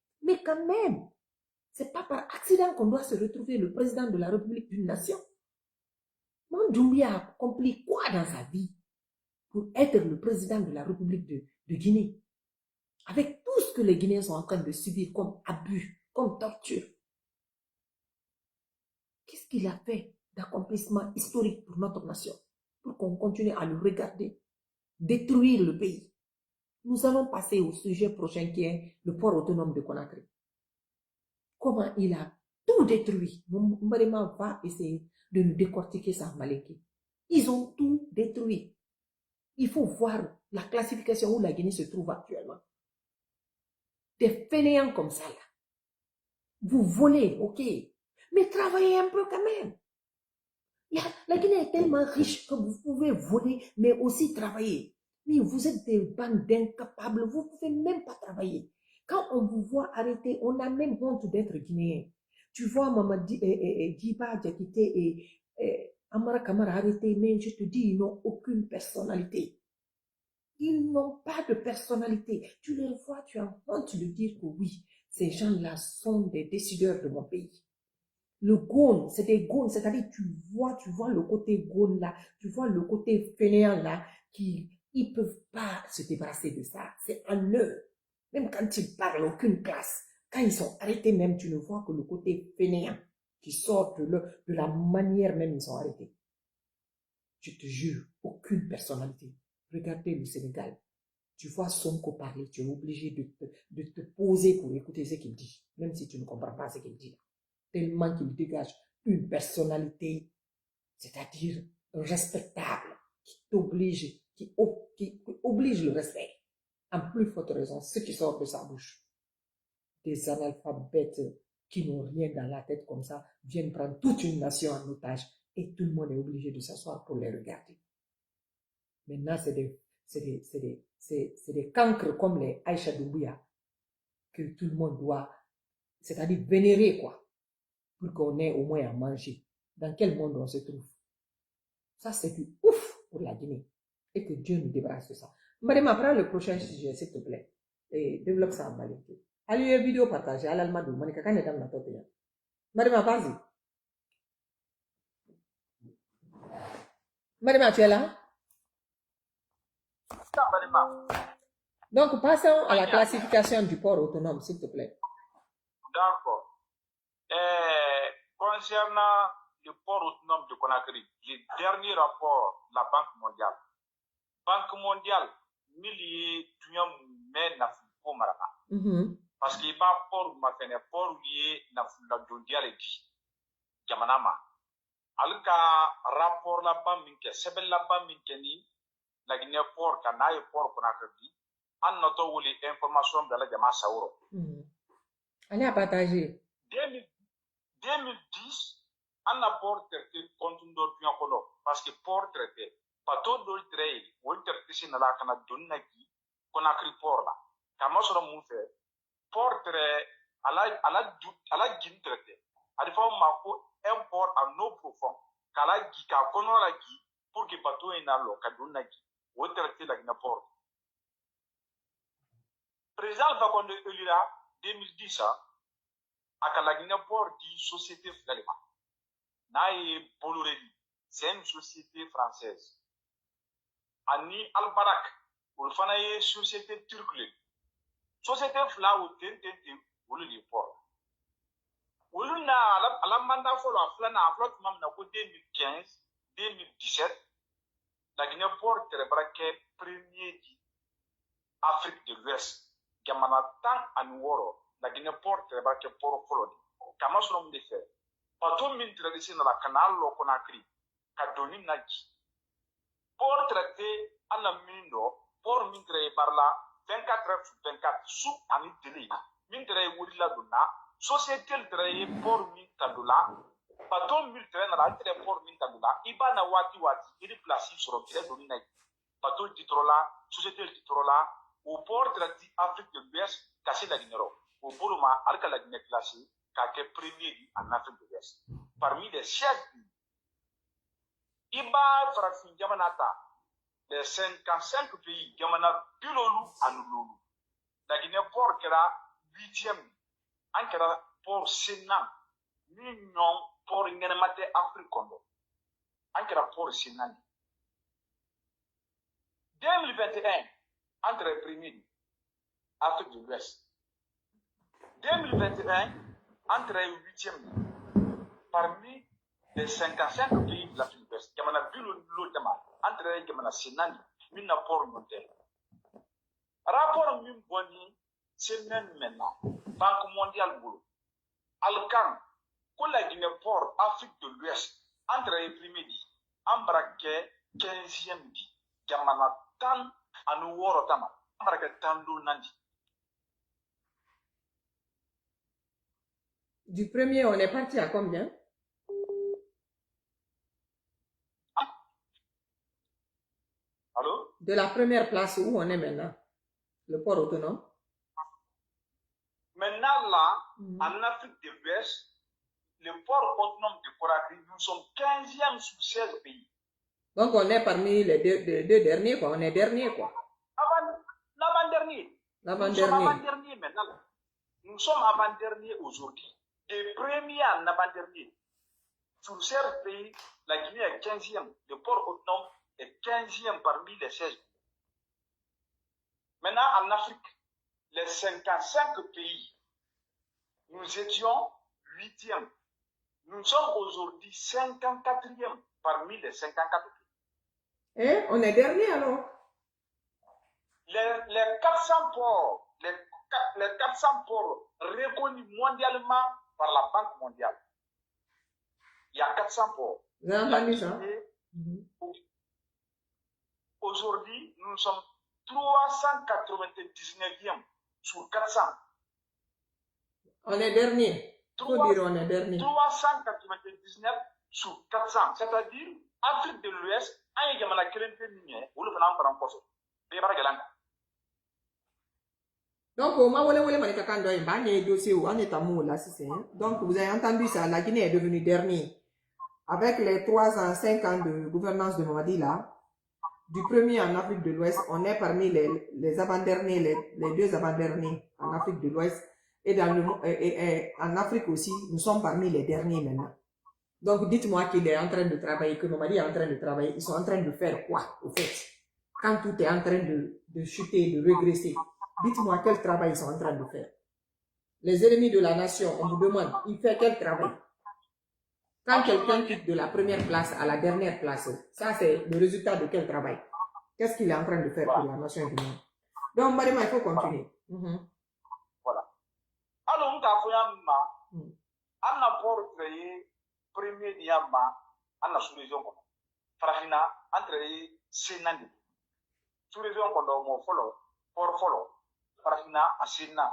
c'est pas par accident qu'on doit se retrouver le président de la République d'une nation. Mamadi Doumbouya a accompli quoi dans sa vie pour être le président de la République de Guinée? Avec tout ce que les Guinéens sont en train de subir comme abus, comme torture. Qu'est-ce qu'il a fait d'accomplissement historique pour notre nation, pour qu'on continue à le regarder détruire le pays? Nous allons passer au sujet prochain qui est le port autonome de Conakry. Comment il a tout détruit. Mbarima va essayer de nous décortiquer ça, Maliki. Ils ont tout détruit. Il faut voir la classification où la Guinée se trouve actuellement. Des fainéants comme ça, là. Vous volez, ok, mais travaillez un peu quand même. La Guinée est tellement riche que vous pouvez voler, mais aussi travailler. Mais vous êtes des bandes d'incapables, vous ne pouvez même pas travailler. Quand on vous voit arrêter, on a même honte d'être Guinéen. Tu vois Mamadi Djiba Diakité et Amara Kamara arrêtés, mais je te dis, ils n'ont aucune personnalité. Ils n'ont pas de personnalité. Tu les vois, tu as honte de dire que oui, ces gens-là sont des décideurs de mon pays. Le gone, c'est des gones, c'est-à-dire tu vois le côté gone là, tu vois le côté fainéant là, qui ils peuvent pas se débarrasser de ça. C'est en eux. Même quand ils parlent aucune classe, quand ils sont arrêtés même, tu ne vois que le côté fainéant qui sort de la manière même ils sont arrêtés. Je te jure, aucune personnalité. Regardez le Sénégal. Tu vois Sonko parler, tu es obligé de te poser pour écouter ce qu'il dit, même si tu ne comprends pas ce qu'il dit. Tellement qu'il dégage une personnalité, c'est-à-dire respectable, qui t'oblige, qui oblige le respect. En plus forte raison, ce qui sort de sa bouche. Des analphabètes qui n'ont rien dans la tête comme ça, viennent prendre toute une nation en otage et tout le monde est obligé de s'asseoir pour les regarder. Maintenant, c'est des cancres comme les Aïcha Doumbouya que tout le monde doit, c'est-à-dire vénérer, quoi, pour qu'on ait au moins à manger. Dans quel monde on se trouve? Ça, c'est du ouf pour la Guinée. Et que Dieu nous débarrasse de ça. Madame, prends le prochain sujet, s'il te plaît. Et développe ça en Malaisie. Allez, une vidéo partagée à l'Almadou. Manika, quand est-ce que tu Madame, vas-y. Madame, tu es là? Donc, passons à la classification du port autonome, s'il te plaît. D'accord. Concernant le port autonome de Conakry, le dernier rapport de la Banque mondiale, milliers de Nafou Maraka. Parce qu'il y a un port lié à la Dondiale dit, Yamanama. Alka rapport là-bas, c'est là-bas, la Guinée port, Kanaï port Conakry, en notant les informations de la Jama Saouro. On a partagé. 2010, on a port traité contre d'autres parce que port traité, pas tout d'autres traits, ou traité c'est dans la Canada Donaki, Conakry port là. Comment ça va faire? Port traité, à la Guinée traité. À la fois, un port à nos profonds, qu'à la Guinée, qu'à la Guinée, pour que bateau ait un lot, qu'à Donaki, ou traité la Guinée port. Président va qu'on est là, 2010, à la Guinée port dit société finalement. Naïe Bolorelli, c'est une société française. Ani Al-Barak, pour faire une société turque. Société fla ou tente ou le port. Ou l'on a la mandat pour la flâne à flotte même dans 2015, 2017, la Guinée port très braqué premier dit Afrique de l'Ouest. Gamana tant à Nouoro, la Guinée port très braqué port coloni. Comment sont les faits? Pato min tradisi na la canal lo Conakry ka doni naji pour traiter ana mindo pour min traiter barla 24 heures sur 24 sous ani télé min traiter wuri la donna société le traiter pour min tadula pato min traiter na la traiter pour min tadula ibana wati iri place sur le doni naji pato titrola société le titrola au port traiter Afrique de l'Ouest caché la dinero au boloma alka la Guinée classée qui est premier en Afrique de l'Ouest. Parmi les chefs, Iba Farafin Yamanata, les 55 pays Yamana Bilolu Anoulou. La Guinée port qui est la 8e, en qui est la port Sénat, l'Union port Nénémate Afrique Kondo, en qui est la port Sénat. 2021, entre les premiers Afrique de l'Ouest. 2021, entre 8e parmi les 55 pays de l'Afrique de l'Ouest, il y a entre Gamana Sénani, une apport mondial. Rapport Mimboni, c'est même maintenant, Banque mondiale Boulot. Alcan, qu'on la Guinée-Port, Afrique de l'Ouest, entre les premiers dit, Ambraque, 15e dit, Gamana Tan, Anouoro Tama, Ambraque Tandou Nandi. Du premier, on est parti à combien? Allô? De la première place où on est maintenant, le port autonome. Maintenant, là, en Afrique de l'Ouest, le port autonome de Conakry, nous sommes 15e sur 16 pays. Donc, on est parmi les deux derniers, quoi. On est dernier, quoi. L'avant-dernier. L'avant-dernier. Nous sommes avant-dernier maintenant. Nous sommes avant-dernier aujourd'hui. Et premier en avant-dernier. Sur 16 pays, la Guinée est 15e. Le port autonome est 15e parmi les 16. Maintenant, en Afrique, les 55 pays, nous étions 8e. Nous sommes aujourd'hui 54e parmi les 54 pays. Eh, on est dernier alors? Les 400 ports, les 400 ports reconnus mondialement par la Banque mondiale. Il y a 400 ports. Vous avez entendu ça? Aujourd'hui, nous sommes 399e sur 400. On est dernier. Faut dire on est dernier. 399 sur 400. C'est-à-dire, Afrique de l'Ouest, un yamana kelente nié, ou le fanam param poso. Bébara galang. Donc, au moment où on est quand il y a dossier où on est à Mou, là, c'est donc, vous avez entendu ça, la Guinée est devenue dernier. Avec les 3 ans, 5 ans de gouvernance de Mamadi, là, du premier en Afrique de l'Ouest, on est parmi les avant-derniers, les 2 avant-derniers en Afrique de l'Ouest. Et en Afrique aussi, nous sommes parmi les derniers maintenant. Donc, dites-moi qu'il est en train de travailler, que Mamadi est en train de travailler. Ils sont en train de faire quoi, au fait? Quand tout est en train de chuter, de régresser. Dites-moi quel travail ils sont en train de faire. Les ennemis de la nation, on vous demande, il fait quel travail? Quand quelqu'un quitte de la première place à la dernière place, ça c'est le résultat de quel travail? Qu'est-ce qu'il est en train de faire pour la nation guinéenne? Donc, Marima, il faut continuer. Voilà. Alors, on a fait un apport créé, premier diamant, on a sous-région. Farafina, entre Sénani. Sous-région, on a follow, pour follow. Farafina, Asina.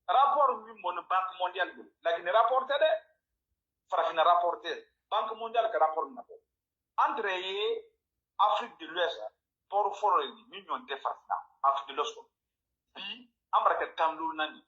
Rapport du Banque mondiale. La Guinée rapporté de Farafina rapporté. Banque mondiale qui rapporte. Entre Afrique de l'Ouest, pour follow, l'Union de Farafina, Afrique de l'Ouest. Puis, Ambrake Tamlou Nani.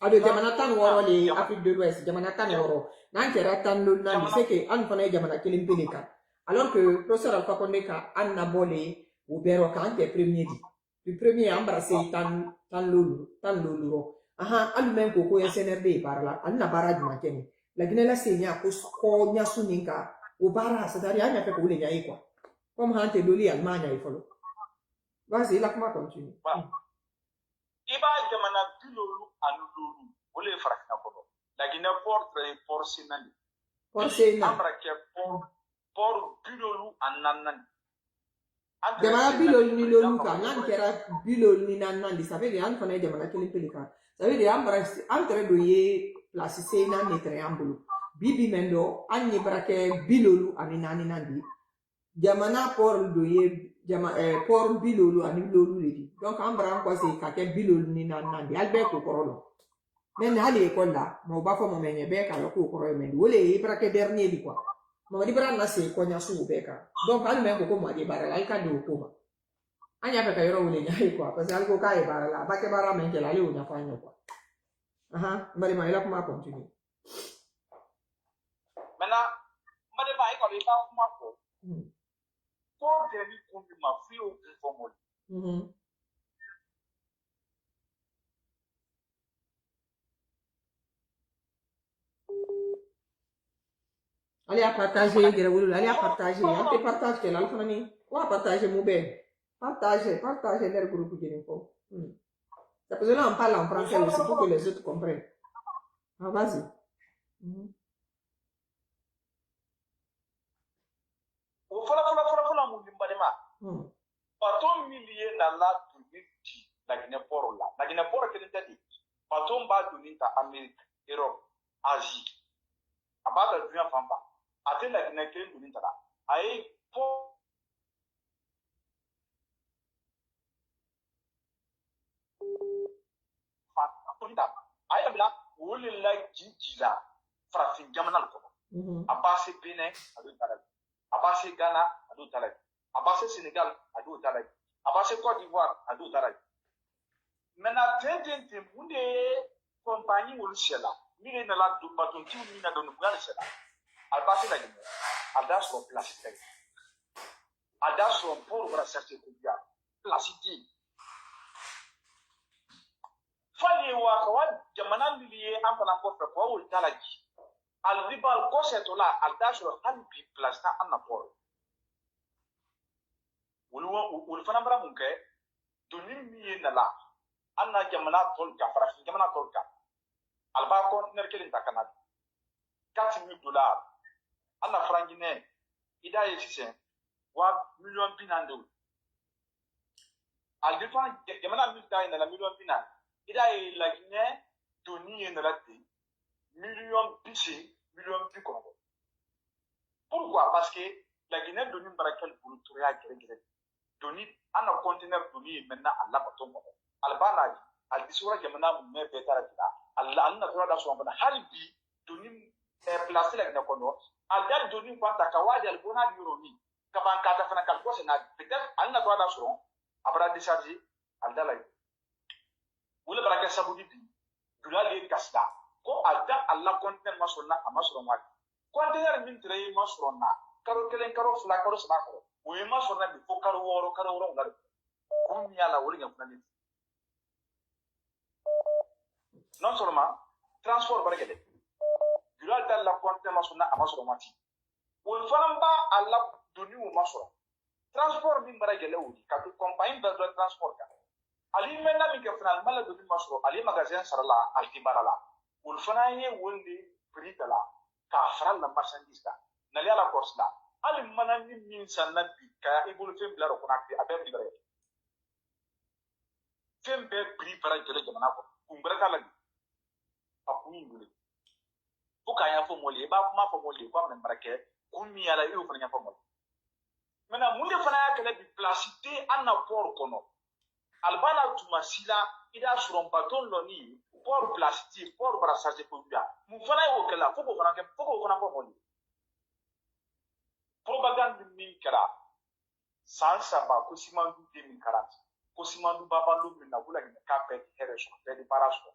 Alors, Jamanatan Woro, les Afrique de l'Ouest, Jamanatan Woro. Nankera Tamlou Nani, c'est que Anne Fana Jamana Kilimpeleka. Alors que le professeur Alpha Kondeka, Anna Bolé, ou Beroka, un des premiers dit. Le premier a embrassé Tan Lolo. Aha, Alumem Koko et SNRD par là, Anna Barad Makeni. La Guinée la Seigneur, Kosko, Nyasuninka, ou Bara, c'est-à-dire, il n'y a pas de Yaï quoi. Comme Hante Loli, Allemagne, il faut. Vas-y, là, comment continue? Iba Jamana Bilolu Anululu, ou les Fracnapono. La Guinée porte pour Sénani. Pour Sénani. Pour Bilolu Ananani. Jamana Bilolu ni Loluka, nan kera Bilolu ni Nanandi, ça veut dire Anne Fana Jamana Kilimpelika. Ça veut dire entre doye place Sénan et Triambulu. Bibi Mendo, Anne Brake Bilolu Aminani Nandi. Jamana pour doye pour Bilolu Ani Lolu Ledi. Donc Ambra quoi c'est Kake Bilolu ni Nanandi. Albert Kokorolo. Mais n'allez école là, mon bafo mon menyebe ka yoko Kokoro Mendi. Wole Brake dernier di quoi. Mamadi bara na se konya su beka donc al men ko mo di bara la ka do ko ma anya pe ka yoro wule nyai kwa parce que al ko kai bara la ba ke bara men ke la le unya fanya kwa aha mbali ma ila kuma continue maintenant mbali ma iko bi fa kuma ko de ni ko bi ma fi o ko mo allez à partager, allez à partager, allez partage que l'alpha ni, ou à partager mon ben, partager les groupes de l'info. C'est parce que là, on parle en français aussi pour que les autres comprennent. Ah, vas-y. O fɔlɔ mun di balima bateau min ye nana donni di Laginɛ port la Laginɛ port kelen tɛ de bateau b'a donni ta Amérique Europe Asie a b'a ta dunuya fan fan a tɛ Laginɛ kelen donni ta la a ye port a ye bila o le la ji la farafin jamana la kɔnɔ a b'a se Benin a bɛ taa la a b'a se Ghana a b'o taa la a b'a se Sénégal a b'o taa la a b'a se Côte d'Ivoire a b'o taa la maintenant ten mun de ye compagnie olu sɛla min de nana don bateau-tigiw min na don nukuya de sɛla a b'a se Laginɛ a da sɔrɔ place tɛ a da sɔrɔ port bara chercher ko biya place tɛ yen fali wa ka wa jamana min ye an fana kɔfɛ ko o taa la ji alibal kɔsɛtɔ la a da sɔrɔ hali bi place ta an na port olu fana bara mun kɛ doni min ye nala an na jamana tɔl kan farafin jamana tɔl kan ali b'a conteneur kelen ta ka na $4,000 an na faranginɛ i da ye sisan $1,400,000 de o ali fana jamana min ta ye nala $1,400,000 i da ye Laginɛ doni ye nala ten $1,80,000,000 pourquoi parce que Laginɛ doni bara kɛli bolo toroya gɛrɛgɛrɛ doni an na conteneur doni ye maintenant a la bateau kɔnɔ ali b'a na a disora jamana mun bɛɛ bɛɛ taara jira ali na tora da sɔrɔ fana hali bi doni place Laginɛ kɔnɔ a da doni kwanta ka waadi ali bona di yɔrɔ min ka ban ka ta fana ka kɔsɛ na peut-être ali na tora da sɔrɔ a bara décharger ali da la ye wala bara kɛ sabu di bi dula le kasida ko a da alla conteneur ma sɔrɔ na a ma sɔrɔ waati conteneur min tɛrɛ ye ma sɔrɔ na karo kelen karo fila karo saba kɔrɔ o ye ma sɔrɔ na bi fo karo wɔɔrɔ karo wolonwula de kun min y'a la o de ɲɛ fana ne non seulement transport bara gɛlɛ dula da la conteneur ma sɔrɔ na a ma sɔrɔ waati o fana b'a a la doni o ma sɔrɔ transport min bara gɛlɛ o di ka to compagnie bɛɛ dɔ transport kan ali mɛnna min kɛ fana ali ma la doni ma sɔrɔ ali magasin sara la ali tɛ baara la olu fana ye wele de prix da la k'a fara la marchandise kan nali ala kɔrɔsi la hali mana ni min sanna bi ka i bolo fɛn bila dɔ kɔnɔ a bɛɛ prix bara yɛlɛ fɛn bɛɛ prix bara yɛlɛ jamana kɔnɔ kun bɛrɛ t'a la bi a kun y'i wele fo k'a ɲɛfɔ mɔli ye i b'a kuma fɔ mɔli ye ko a minɛ bara kɛ kun min y'a la i y'o fana ɲɛfɔ mɔli maintenant mun de fana y'a kɛlɛ bi place tɛ an na port kɔnɔ ali b'a la tuma si la i da sɔrɔ bateau lɔni port place tɛ port bara charger ko biya mun fana y'o kɛla fo k'o fana fɔ mɔli propagande min kɛra san 3 ko Simandu 2040 ko Simandu b'a ban don min na ko Laginɛ k'a bɛɛ di hɛrɛ sɔrɔ bɛɛ di baara sɔrɔ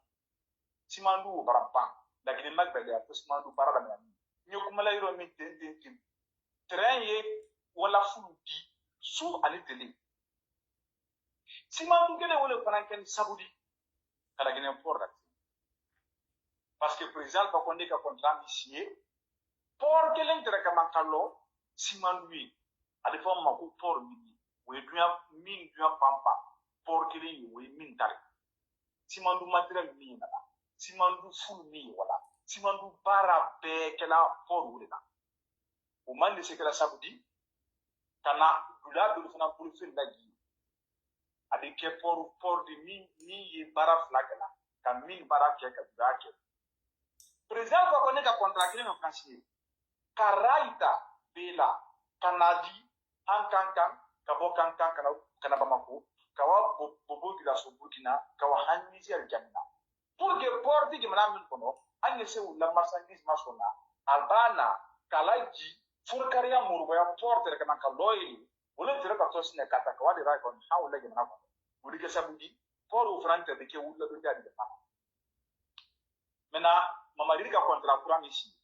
Simandu o bara ban Laginɛ ma gɛlɛya ko Simandu baara daminɛ n ye kuma la yɔrɔ min ten terrain ye wala fulu di su ani tele Simandu kelen wele fana kɛ ni sabu di ka Laginɛ port la parce que président Alpha Condé ka contrat min signé port kelen tɛrɛ ka man ka lɔ Simandu ye a bɛ fɔ ma ko port min ye o ye min dunya panpa port kelen ye o ye min tari Simandu matériel min ye nana Simandu fulu min ye wala Simandu baara bɛɛ kɛla port o de la o man de se kɛla sabu di ka na dula dɔ fana bolo fɛn da ji a bɛ kɛ port de min ye baara fila kɛ la ka min baara kɛ ka dula kɛ président ko ne ka contrat kelen min fana signé ka rayita b'e la ka na di an kan ka bɔ kan ka na Bamako ka wa bobo gilaso Burkina ka wa han Niger jamana pour que port di jamana min kɔnɔ an ye se u la marchandise ma sɔn na a b'a na kala ji furkariya morubaya port tere kana ka lɔye wala tere ka tɔsi ne kata ka wadi rai kɔni han wala jamana kɔnɔ wuli kɛ sabu di port o fana tɛ kɛ wula dɔ jadi jamana maintenant mamadi ka contrat kura min si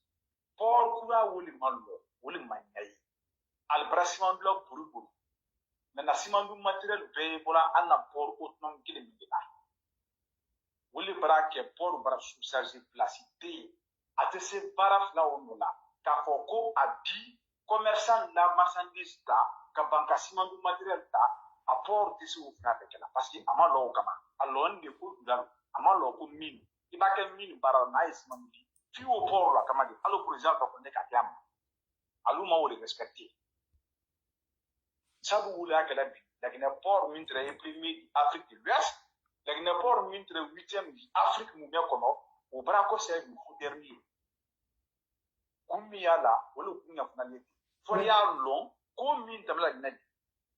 port kura wuli malo wuli manyayi albra Simandu buru maintenant Simandu matériel bɛɛ bɔra an na port autonome kelen min de la wuli bara kɛ port bara sous-chargé place tɛ yen a tɛ se baara fila o nɔ la k'a fɔ ko a di commerçant la marchandise ta ka ban ka Simandu matériel ta apport tisi ou fna avec la parce que ama lo kama alon de ko dal ama lo ko min ibake min bara nice mamdi fi au port la kama di allo président ko ne ka tiam allo ma wole respecter sabu wula kala bi lakini port min très premier Afrique de l'Ouest lakini port min très 8e Afrique mu me kono o bara ko c'est mu dernier kumiyala wala kunya funale fo ya long ko min tamla dinadi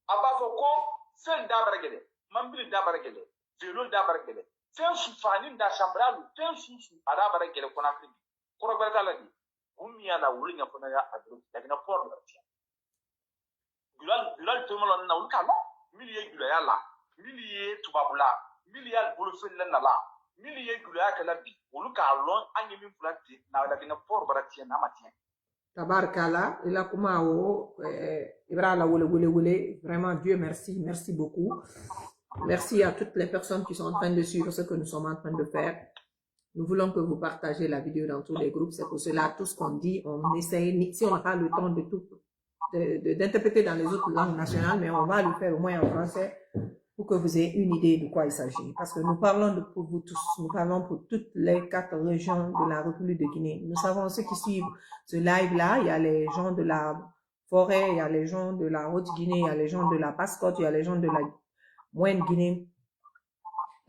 abafo ko sen dabaragele mambili dabaragele velo dabaragele sen sufani da chambralu sen susu adabaragele kona afriki koro barkala di kumiyala wuli nya kona ya adru lakini port la tia gulal tumolo na ulka no miliye gulaya la miliye tubabula miliye bolofel la la miliye gulaya kala bi uluka lon anyi min fulati na lakini port baratia na matia Tabarkala, il a comment Ibrahim wole, vraiment Dieu merci, merci beaucoup. Merci à toutes les personnes qui sont en train de suivre ce que nous sommes en train de faire. Nous voulons que vous partagez la vidéo dans tous les groupes. C'est pour cela, tout ce qu'on dit, on essaye, si on n'a pas le temps de tout, d'interpréter dans les autres langues nationales, mais on va le faire au moins en français pour que vous ayez une idée de quoi il s'agit. Parce que nous parlons pour vous tous, nous parlons pour toutes les 4 régions de la République de Guinée. Nous savons ceux qui suivent ce live-là, il y a les gens de la forêt, il y a les gens de la Haute-Guinée, il y a les gens de la Basse-Côte, il y a les gens de la Moyenne-Guinée,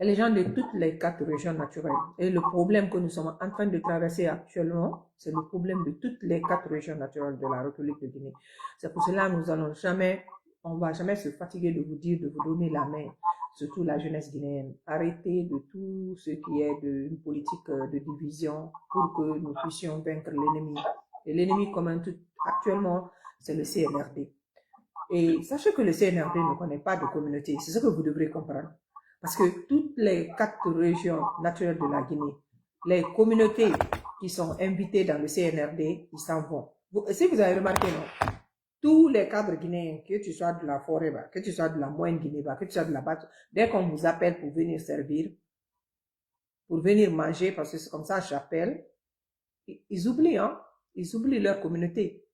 il y a les gens de toutes les 4 régions naturelles. Et le problème que nous sommes en train de traverser actuellement, c'est le problème de toutes les 4 régions naturelles de la République de Guinée. C'est pour cela que on ne va jamais se fatiguer de vous dire, de vous donner la main, surtout la jeunesse guinéenne. Arrêtez de tout ce qui est une politique de division pour que nous puissions vaincre l'ennemi. Et l'ennemi commun actuellement, c'est le CNRD. Et sachez que le CNRD ne connaît pas de communauté. C'est ce que vous devrez comprendre. Parce que toutes les 4 régions naturelles de la Guinée, les communautés qui sont invitées dans le CNRD, ils s'en vont. Si vous avez remarqué, non? Tous les cadres guinéens, que tu sois de la forêt, que tu sois de la moyenne Guinée, que tu sois de la basse, dès qu'on vous appelle pour venir servir, pour venir manger, parce que c'est comme ça que j'appelle, ils oublient, hein? Ils oublient leur communauté.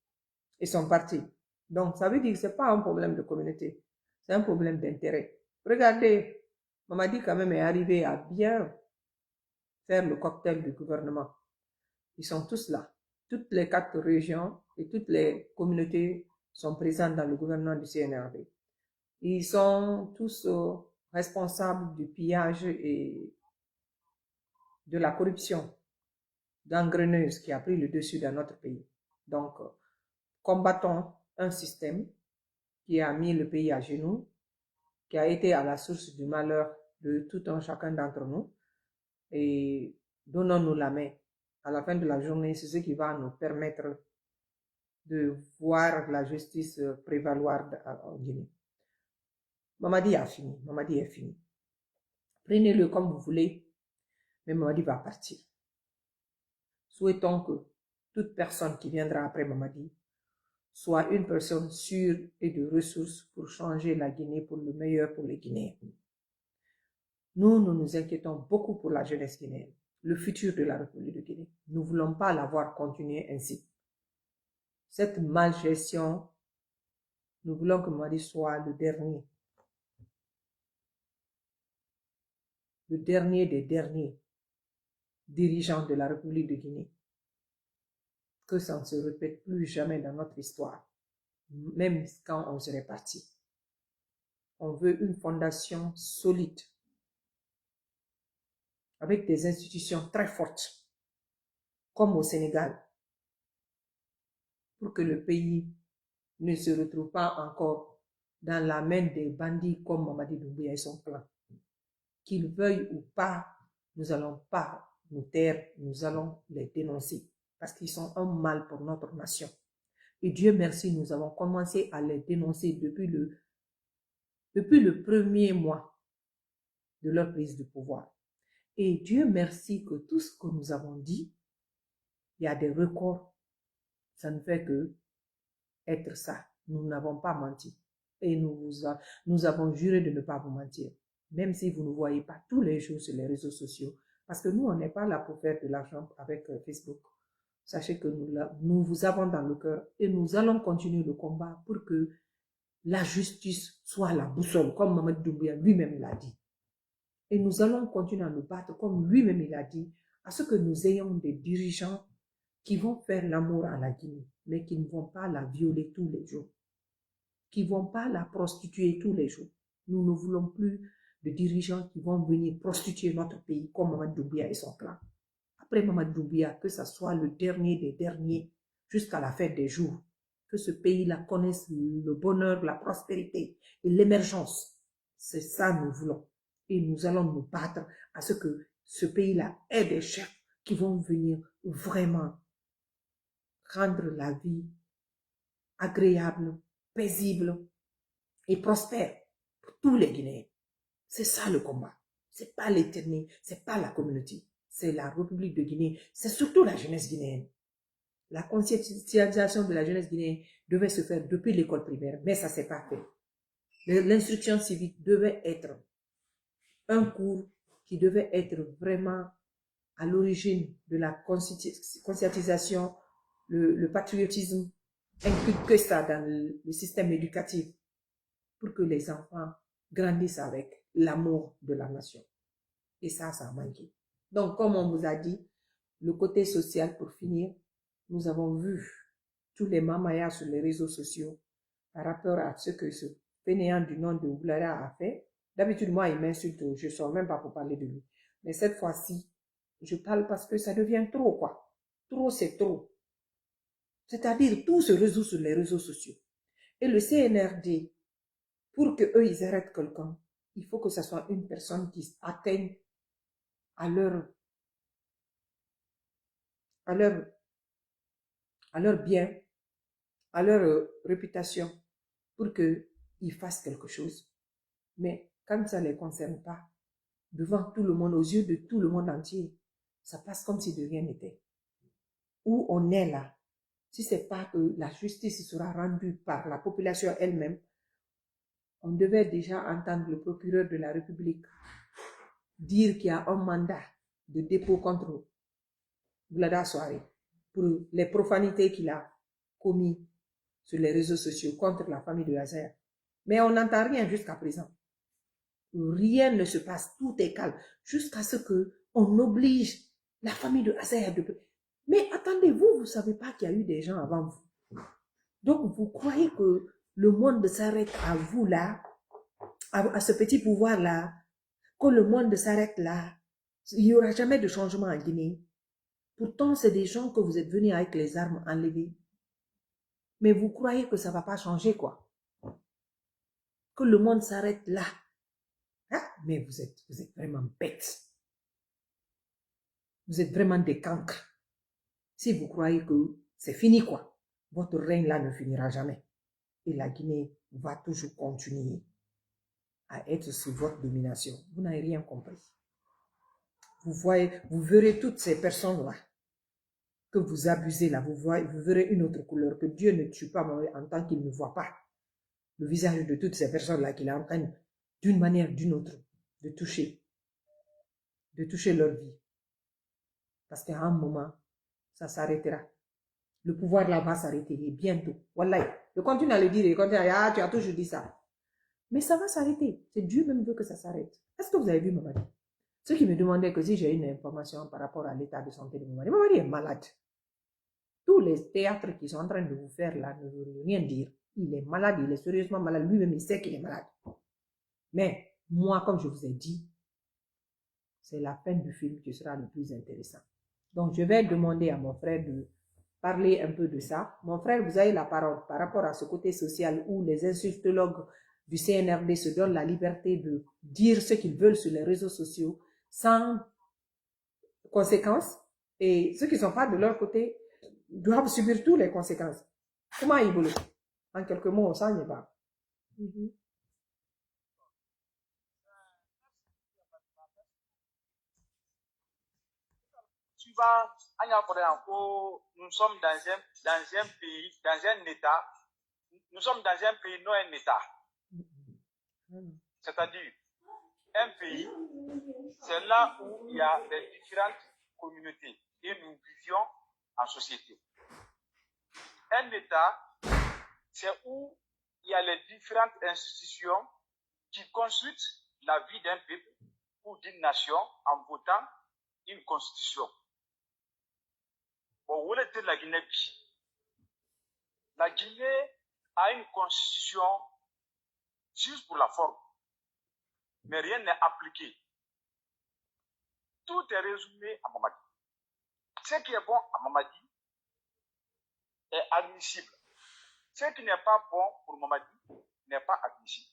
Ils sont partis. Donc, ça veut dire que ce n'est pas un problème de communauté, c'est un problème d'intérêt. Regardez, Mamadi quand même est arrivé à bien faire le cocktail du gouvernement. Ils sont tous là. Toutes les 4 régions et toutes les communautés sont présents dans le gouvernement du CNRD. Ils sont tous responsables du pillage et de la corruption gangreneuse qui a pris le dessus dans notre pays. Donc, combattons un système qui a mis le pays à genoux, qui a été à la source du malheur de tout un chacun d'entre nous, et donnons-nous la main. À la fin de la journée, c'est ce qui va nous permettre de voir la justice prévaloir en Guinée. Mamadi a fini, Mamadi est fini. Prenez-le comme vous voulez, mais Mamadi va partir. Souhaitons que toute personne qui viendra après Mamadi soit une personne sûre et de ressources pour changer la Guinée pour le meilleur pour les Guinéens. Nous nous inquiétons beaucoup pour la jeunesse guinéenne, le futur de la République de Guinée. Nous ne voulons pas la voir continuer ainsi. Cette malgestion, nous voulons que Mamadi soit le dernier des derniers dirigeants de la République de Guinée. Que ça ne se répète plus jamais dans notre histoire, même quand on serait parti. On veut une fondation solide, avec des institutions très fortes, comme au Sénégal, pour que le pays ne se retrouve pas encore dans la main des bandits comme Mamadi Doumbouya et son clan. Qu'ils veuillent ou pas, nous n'allons pas nous taire, nous allons les dénoncer, parce qu'ils sont un mal pour notre nation. Et Dieu merci, nous avons commencé à les dénoncer depuis le premier mois de leur prise de pouvoir. Et Dieu merci que tout ce que nous avons dit, il y a des records. Ça ne fait que être ça. Nous n'avons pas menti. Et nous avons juré de ne pas vous mentir. Même si vous ne voyez pas tous les jours sur les réseaux sociaux. Parce que nous, on n'est pas là pour faire de l'argent avec Facebook. Sachez que nous vous avons dans le cœur et nous allons continuer le combat pour que la justice soit la boussole, comme Mamadou Doumbouya lui-même l'a dit. Et nous allons continuer à nous battre, comme lui-même il a dit, à ce que nous ayons des dirigeants qui vont faire l'amour à la Guinée, mais qui ne vont pas la violer tous les jours, qui ne vont pas la prostituer tous les jours. Nous ne voulons plus de dirigeants qui vont venir prostituer notre pays comme Mamadou Doumbouya et son clan. Après Mamadou Doumbouya, que ce soit le dernier des derniers, jusqu'à la fin des jours, que ce pays-là connaisse le bonheur, la prospérité et l'émergence. C'est ça que nous voulons. Et nous allons nous battre à ce que ce pays-là ait des chefs qui vont venir vraiment rendre la vie agréable, paisible et prospère pour tous les Guinéens. C'est ça le combat. C'est pas l'éternité, c'est pas la communauté. C'est la République de Guinée, c'est surtout la jeunesse guinéenne. La conscientisation de la jeunesse guinéenne devait se faire depuis l'école primaire, mais ça ne s'est pas fait. L'instruction civique devait être un cours qui devait être vraiment à l'origine de la conscientisation, le patriotisme, inculquer ça dans le système éducatif pour que les enfants grandissent avec l'amour de la nation. Et ça a manqué. Donc, comme on vous a dit, le côté social, pour finir, nous avons vu tous les mamayas sur les réseaux sociaux par rapport à ce que ce fainéant du nom de Oulara a fait. D'habitude, moi, il m'insulte, je ne sors même pas pour parler de lui. Mais cette fois-ci, je parle parce que ça devient trop, quoi. Trop, c'est trop. C'est-à-dire, tout se résout sur les réseaux sociaux. Et le CNRD, pour qu'eux, ils arrêtent quelqu'un, il faut que ce soit une personne qui atteigne à leur bien, à leur réputation, pour qu'ils fassent quelque chose. Mais quand ça ne les concerne pas, devant tout le monde, aux yeux de tout le monde entier, ça passe comme si de rien n'était. Où on est là, si ce n'est pas que la justice sera rendue par la population elle-même, on devait déjà entendre le procureur de la République dire qu'il y a un mandat de dépôt contre Blada Soare pour les profanités qu'il a commis sur les réseaux sociaux contre la famille de Azer. Mais on n'entend rien jusqu'à présent. Rien ne se passe, tout est calme, jusqu'à ce qu'on oblige la famille de Azer de... Mais attendez, vous ne savez pas qu'il y a eu des gens avant vous. Donc, vous croyez que le monde s'arrête à vous là, à ce petit pouvoir-là, que le monde s'arrête là. Il n'y aura jamais de changement en Guinée. Pourtant, c'est des gens que vous êtes venus avec les armes enlevées. Mais vous croyez que ça ne va pas changer, quoi. Que le monde s'arrête là. Hein? Mais vous êtes vraiment bêtes. Vous êtes vraiment des cancres. Si vous croyez que c'est fini, quoi, votre règne là ne finira jamais. Et la Guinée va toujours continuer à être sous votre domination. Vous n'avez rien compris. Vous verrez toutes ces personnes-là que vous abusez là, vous verrez une autre couleur, que Dieu ne tue pas en tant qu'il ne voit pas le visage de toutes ces personnes-là qu'il est en train, d'une manière ou d'une autre, de toucher leur vie. Parce qu'à un moment, ça s'arrêtera. Le pouvoir là va s'arrêter et bientôt. Wallahi, je continue à le dire, ah, tu as toujours dit ça. Mais ça va s'arrêter. C'est Dieu même veut que ça s'arrête. Est-ce que vous avez vu Mamadi? Ceux qui me demandaient que si j'ai une information par rapport à l'état de santé de Mamadi, Mamadi est malade. Tous les théâtres qu'ils sont en train de vous faire là ne veulent rien dire. Il est malade, il est sérieusement malade. Lui-même, il sait qu'il est malade. Mais moi, comme je vous ai dit, c'est la fin du film qui sera le plus intéressant. Donc, je vais demander à mon frère de parler un peu de ça. Mon frère, vous avez la parole par rapport à ce côté social où les insultologues du CNRD se donnent la liberté de dire ce qu'ils veulent sur les réseaux sociaux sans conséquences. Et ceux qui ne sont pas de leur côté doivent subir toutes les conséquences. Comment ils veulent? En quelques mots, ça n'est pas. Nous sommes dans un pays, dans un État, nous sommes dans un pays, non un État. C'est-à-dire, un pays, c'est là où il y a des différentes communautés et nous vivions en société. Un État, c'est où il y a les différentes institutions qui construisent la vie d'un peuple ou d'une nation en votant une constitution. Bon, où était la Guinée? La Guinée a une constitution juste pour la forme, mais rien n'est appliqué. Tout est résumé à Mamadi. Ce qui est bon à Mamadi est admissible. Ce qui n'est pas bon pour Mamadi n'est pas admissible.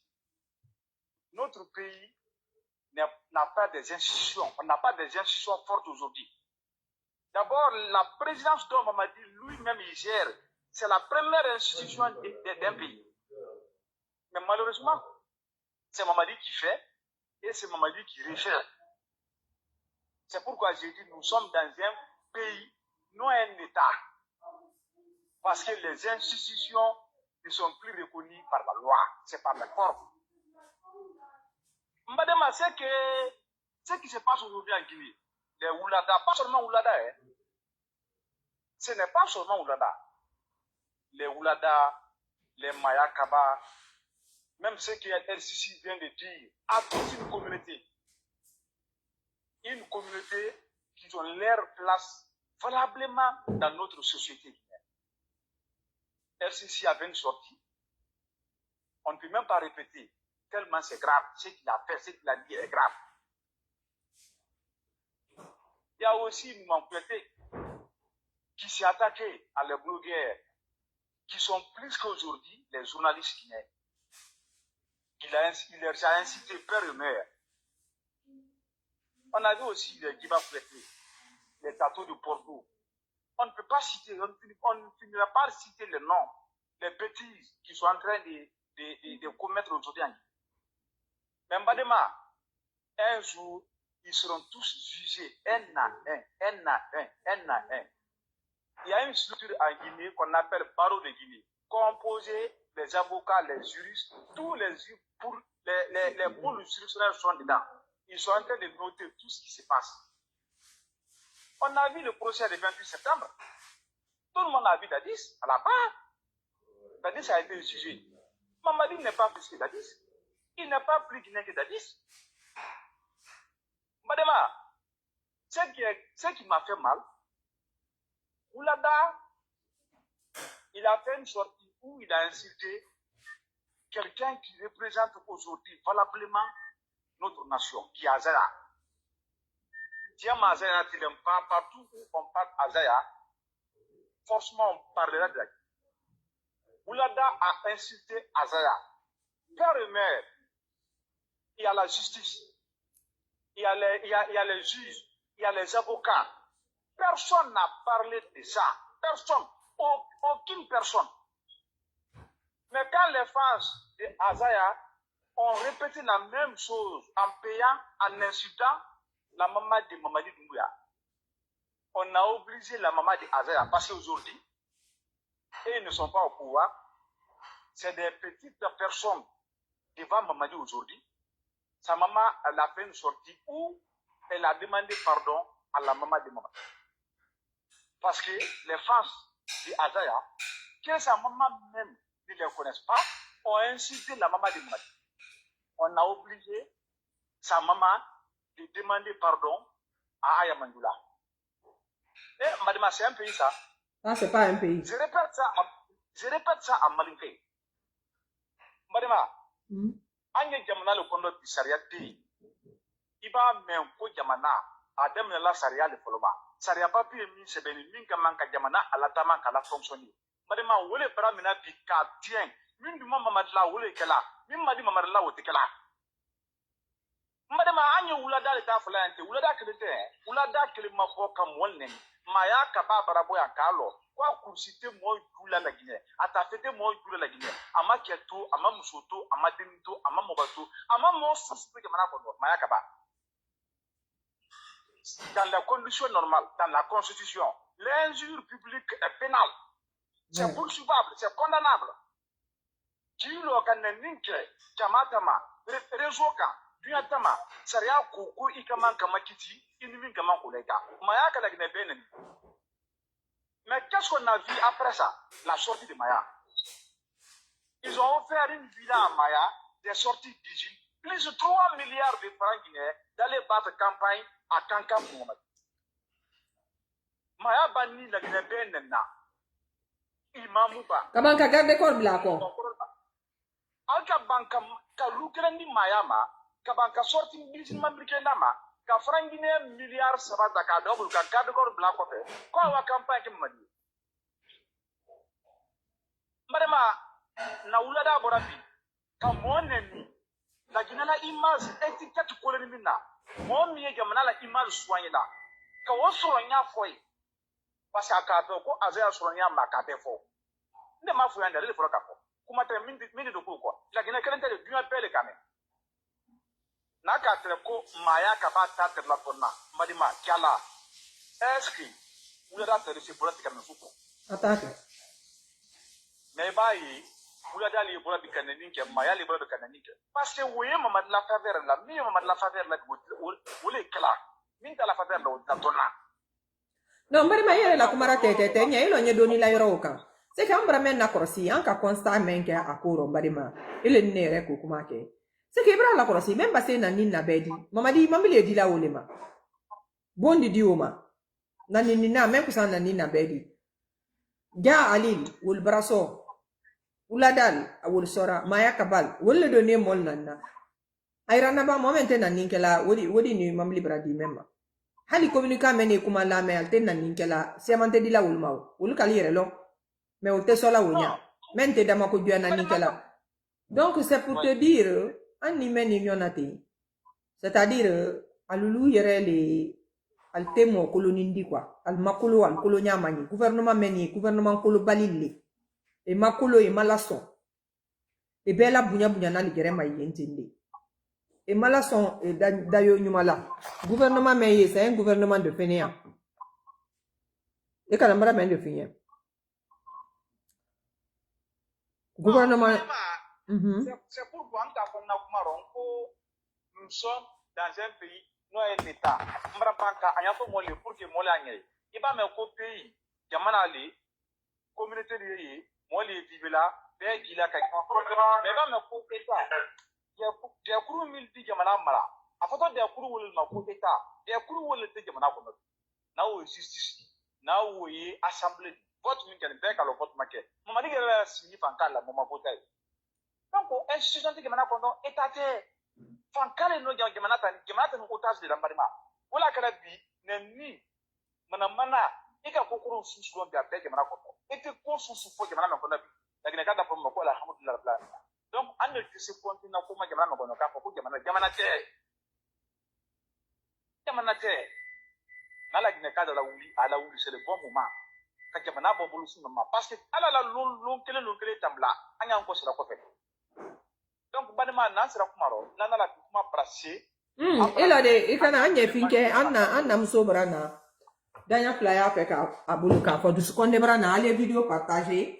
Notre pays n'a pas des institutions. On n'a pas des institutions fortes aujourd'hui. D'abord, la présidence dont Mamadi lui-même il gère, c'est la première institution d'un pays. Mais malheureusement, c'est Mamadi qui fait et c'est Mamadi qui réfère. C'est pourquoi j'ai dit nous sommes dans un pays, non un État. Parce que les institutions ne sont plus reconnues par la loi, c'est par la forme. Mbadema, ce qui se passe aujourd'hui en Guinée, les Oulada, pas seulement Oulada, ce n'est pas seulement Oulada. Les Oulada, les Mayakaba, même ce que LCC vient de dire, à toute une communauté. Une communauté qui ont leur place valablement dans notre société guinéenne. LCC avait une sortie. On ne peut même pas répéter, tellement c'est grave. Ce qu'il a fait, ce qu'il a dit est grave. Il y a aussi une manqueté qui s'est attaquée à les blogueurs, qui sont plus qu'aujourd'hui les journalistes guinéens. Il les a incité peur et mère. On a vu aussi les Guiba Fouetté, les Tato de Porto. On ne peut pas citer, on ne finira pas citer les noms, les bêtises qui sont en train de commettre aujourd'hui en Guinée. Mais Mbadema, un jour, ils seront tous jugés, un à un. Il y a une structure en Guinée qu'on appelle Barreau de Guinée, composée des avocats, les juristes, tous les juristes sont dedans. Ils sont en train de noter tout ce qui se passe. On a vu le procès du 28 septembre. Tout le monde a vu Dadis à la barre. Dadis a été jugé. Mamadi n'est pas plus que Dadis. Il n'est pas plus guinéen que Dadis. Madema, ce qui m'a fait mal, Oulada, il a fait une sortie où il a insulté quelqu'un qui représente aujourd'hui valablement notre nation, qui est Azaya. Tiens, Azaya, tu n'aimes pas, partout où on parle Azaya, forcément on parlera de la Guinée. Oulada a insulté Azaya. Père et mère, il y a la justice, il y a les juges, il y a les avocats. Personne n'a parlé de ça. Personne. Aucune personne. Mais quand les fans de Azaya ont répété la même chose en payant, en insultant la maman de Mamadi Doumbouya, on a obligé la maman de Azaya parce qu'aujourd'hui, et ils ne sont pas au pouvoir, c'est des petites personnes devant Mamadi aujourd'hui. Sa maman, elle a fait une sortie où elle a demandé pardon à la maman de Mamadi. Parce que les fans de Azaya, que sa maman même ne les connaissent pas, ont insulté la maman de Mamadi. On a obligé sa maman de demander pardon à Aya Mandoula. Et madame, c'est un pays ça. Ah, c'est pas un pays. Je répète ça en malinké. Madame, Anya Jamana le kondo di Saria T. Iba men ko Jamana, Adam la Saria le Foloma. Saria papi mi sebeni minka manka Jamana alatama kala fonctionner. Madame, wole bramina bi ka tien. Min du mama madla wole kala. Min madi mama la wote kala. Madame, Anya Ulada le tafulante, Ulada kelete, Ulada kelima foka mwolne. Maya kaba barabo ya kalo. Kwa kursite mo jula la Guinée, atafete mo jula la Guinée, ama keto, ama musoto, ama denito, ama mobato, ama mo saspe que manakono, Maya kaba. Dans les conditions normales, dans la constitution, l'injure publique est pénale. C'est poursuivable, c'est condamnable. Kilo kaneninke, kamatama, rezoka, dunyatama, saria koko ikaman kamakiti, inimin kaman kolega. Maya kala Guinée benen. Mais qu'est-ce qu'on a vu après ça? La sortie de Maya. Ils ont offert une villa à Maya, des sorties d'usine, plus de 3 milliards de francs guinéens d'aller battre campagne à Kankan Mohamed. Maya Bani la Guinée Benena. Imamouba. Kabanka garde corps blako. Alka banka ka lukrandi Maya ma, kabanka sorti d'usine mambrike nama, ka franc guinéen milliards sabata ka double ka garde corps blako fe. Quoi wa campagne qui m'a dit? Madame, na ulada borabi ka moneni la ginala image etiquette koleni minna mo mi jamana la image soigné la ka wo sonya foi parce que ka ko azaya sonya ma ka te fo nde ma fu yanda le fo ka fo kuma te mindi do ko la ginala kelente de dunya pele kame na ka te ko maya ka ba ta te la ponna madima kala est-ce que ulada te se politique kam fuko Attaque. Mais bayi Oulada li bola bi kananinke maya li bola bi kananinke parce que woyé mamad la faveur la mi mamad la faveur la wole kala min ta la faveur la tonna non bari ma yere la kumara tete nya ilo nye doni la yoro kan c'est que ambra men na korsi an ka constat men ke akoro bari ma ile nere ko kuma ke c'est que ibra la korsi même passé na ninna bedi mamadi mamile di la wole ma bondi di oma na ninna même kusan na ninna bedi ja alil wol braso uladal awul sora maya kabal wolle do ne mol nanna ayrana ba momente nan ninkela wodi ni mamli bradi memma hali communica meni kuma la me alte nan ninkela siamante di la wul maw wul kalire lo mais o te sola wonya mente dama ko juana ninkela donc c'est pour te dire anni meni nyonati c'est-à-dire alulu yere le altemo kolonindi quoi al makolo al kolonya mani gouvernement kolo balille e makolo e malason e bela bunya na ligere ma yentinde e malason e dayo nyumala gouvernement mais c'est un gouvernement de fainéant e kana mbara men de finien gouvernement c'est pourquoi on t'a fait na kumaron ko nous sommes dans un pays non un état mbara banka anya fo mole pour que mole anye iba me ko pays jamana li communauté li moi les vivela be gila ka mais ba me ko eta ya kuru mil di jamana mala afoto de kuru wol ma ko eta de kuru wol te jamana ko na o justice na o yi assemblée vote min kan be ka lo vote make mama ni gele signi fankala mama vote donc institution de jamana ko no eta te fankala no jamana tan ko tas de lambarima wala kala bi ne ni mana ika kokoro susu do be jamana ko ete ko susu fo jamana ko nabi lakini kada pomba ko alhamdulillah rabbil alamin donc ande que se continue ko ma jamana ko no ka ko jamana te nala gine kada la wuli c'est le bon moment ka jamana bo bolu sunu ma parce que ala la lon kele tambla anya ko sira ko fe donc banima nan sira kumaro nala kuma brasser ela de ikana anye finke anna musobra na Danya flyer fait abuluka for du seconde brana les vidéos partagées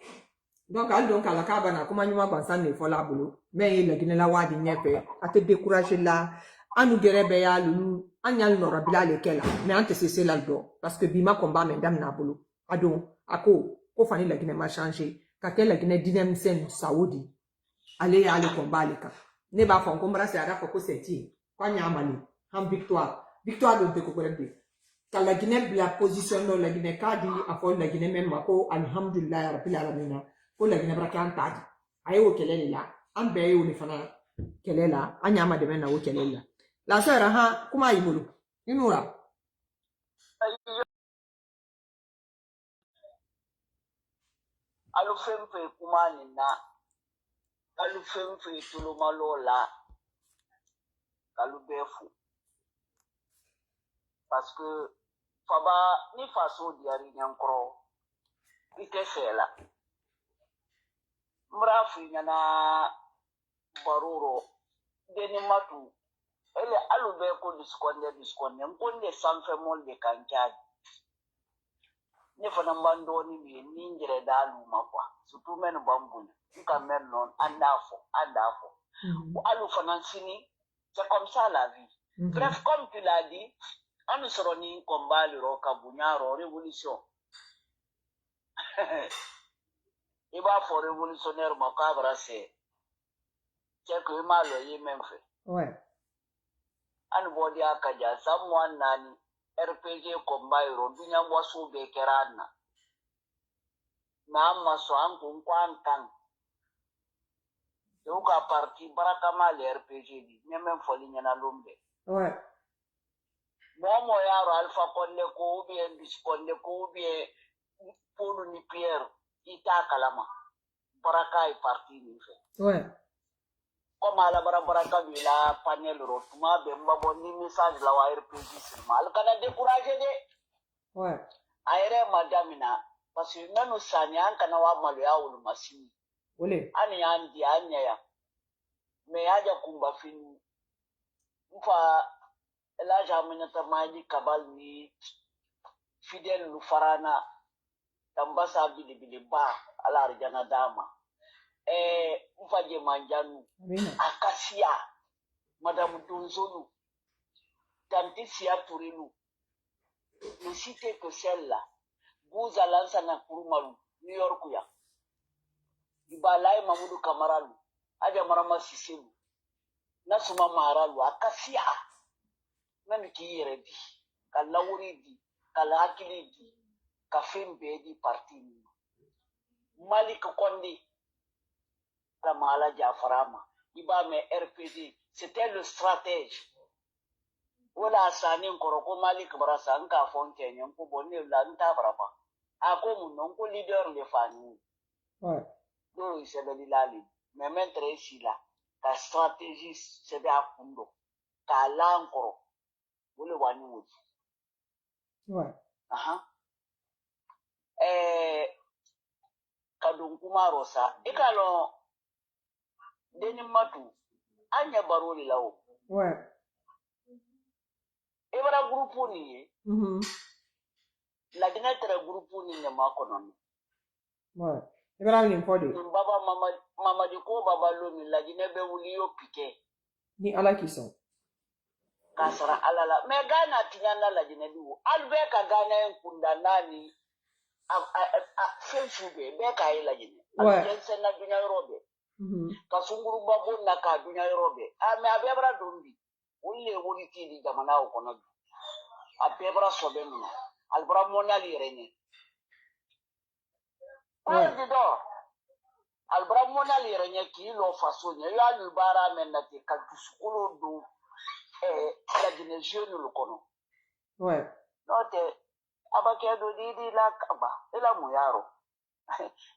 donc al donc ala kabana kuma nyuma bansan ne fola bulu mais il gine la wadi nyefe ate décourager la anu gerebe ya lulu anyal no rabila le kela mais ante c'est là do parce que bima combat mais dam na bulu adon ako ko fani la gine ma changer ka ke la gine dinem sen saoudi aller combat le ka ne ba fon kombra se ara ko seti kwa nyamali ham victoire de ko korebe la Guinée la position la Guinée kadi afol la Guinée même ko alhamdulillah rabbil alamin ko la Guinée brakan tadi ayo kelele la an be yo ni fana kelela anyama de mena wo kelela la sera ha kuma yimulu inura alu femfe kuma ni na alu femfe tulumalola alu befu parce que faba ni faso diari nyankro ite fela mrafi nyana baruro deni matu ele alube ko diskonde ngonde sanfe molde kanjani ne fana mbando ni ninjire dalu makwa surtout men bambunya ika men non andafo alu fana sini c'est comme ça la vie bref comme tu l'as dit anu soroni combat le roka bunyaro révolution il va faire révolutionnaire macabre, c'est que mal y même fait. Ouais. An body akaja, someone nani, RPG combat, dunya wasu bekerana. Na maso an kun kwantan. Yau ka parti baraka mal RPG di, même folie nyana lumbe. Ouais. Momo yaro alpha konde ko ubie bis konde ko ubie polo ni pierre ita kalama. Baraka i parti ni fe. Ouais. Comme ala baraka bila panel rotuma bemba bonni message la wa RPG sirma. Al kana décourager de. Ouais. Aire madamina parce que nanu sani an kana wa malu ya wulu masini. Olé. Ani andi anya ya. Me haja kumba fini. Mfa la jamina tamadi kabal ni fidel lu farana tambasa bili ba ala arjana dama. Mfa je manjanu. Akasia. Madame Donzonu. Tanti siya turilu. Ne cite que celle-là. Bouza lansa na kurumalu. New York ya. Ibalai Mamudu Kamaralu. Aja marama sisemu. Nasuma maralu. Akasia. Nani kiyere di. Kalawuri di. Kalakili di. Kafembe di parti ni. Malik Kondi. Kamala Jafarama. Ibame RPD. C'était le stratège. Ola sani nkoroko Malik Barasa nka fonke nyanku bonni la nta baraba. Ako munon ko leader le fani. Ouais. Do isebeli lali. Même très sila. Ta stratégie sebe akundo. Ka lankoro. Wole wani wuti. Ouais. Aha. Kadun kuma rosa. Ikalo deni matu anya baroli lawo. Ouais. Ebara grupu ni. La dinetre grupu ni ne makonon. Ouais. Ebara ni mpode. Baba mama di ko baba lo ni la dinebe wuli yo piqué. Ni ala qui sont. Kasara alala. Me gana tinyana la dinebi wo. Albe ka gana en kunda nani. Fensube be ka ila jine. Ouais. Aljense na dunya robe. Kasunguru babu na ka dunya robe. Me abebra dombi. Ulle wuri ti di jamana o kono. Abebra sobe muna. Albra monali rene. Dido. Albra monali rene ki lo fasonya. Yo alubara menati kaltusukulu do la dine jeune lo kono. Ouais. Note abakedo didi la kaba. Ela muyaro.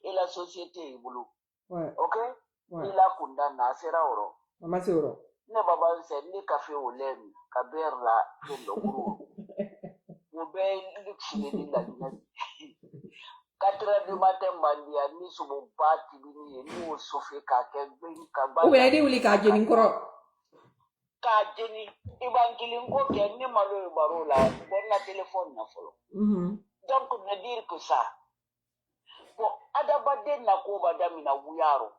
Ela société ibulu. Ouais. Okay? Ouais. Ila kunda na sera oro. Mama c'est oro. Ne baba nse ni kafe olemi kaberla kendo guru. Ube luxile ni la dina. 4 du matin bandia ni subu bati bini ni o sofe ka ke bin ka ba. Ou edi uli ka jeni nkoro. Ka jeni ibankili ngo ke ni malo barola bonna téléphone na folo. Donc ne dire que ça. Bon adabade na ko badamina wuyaro.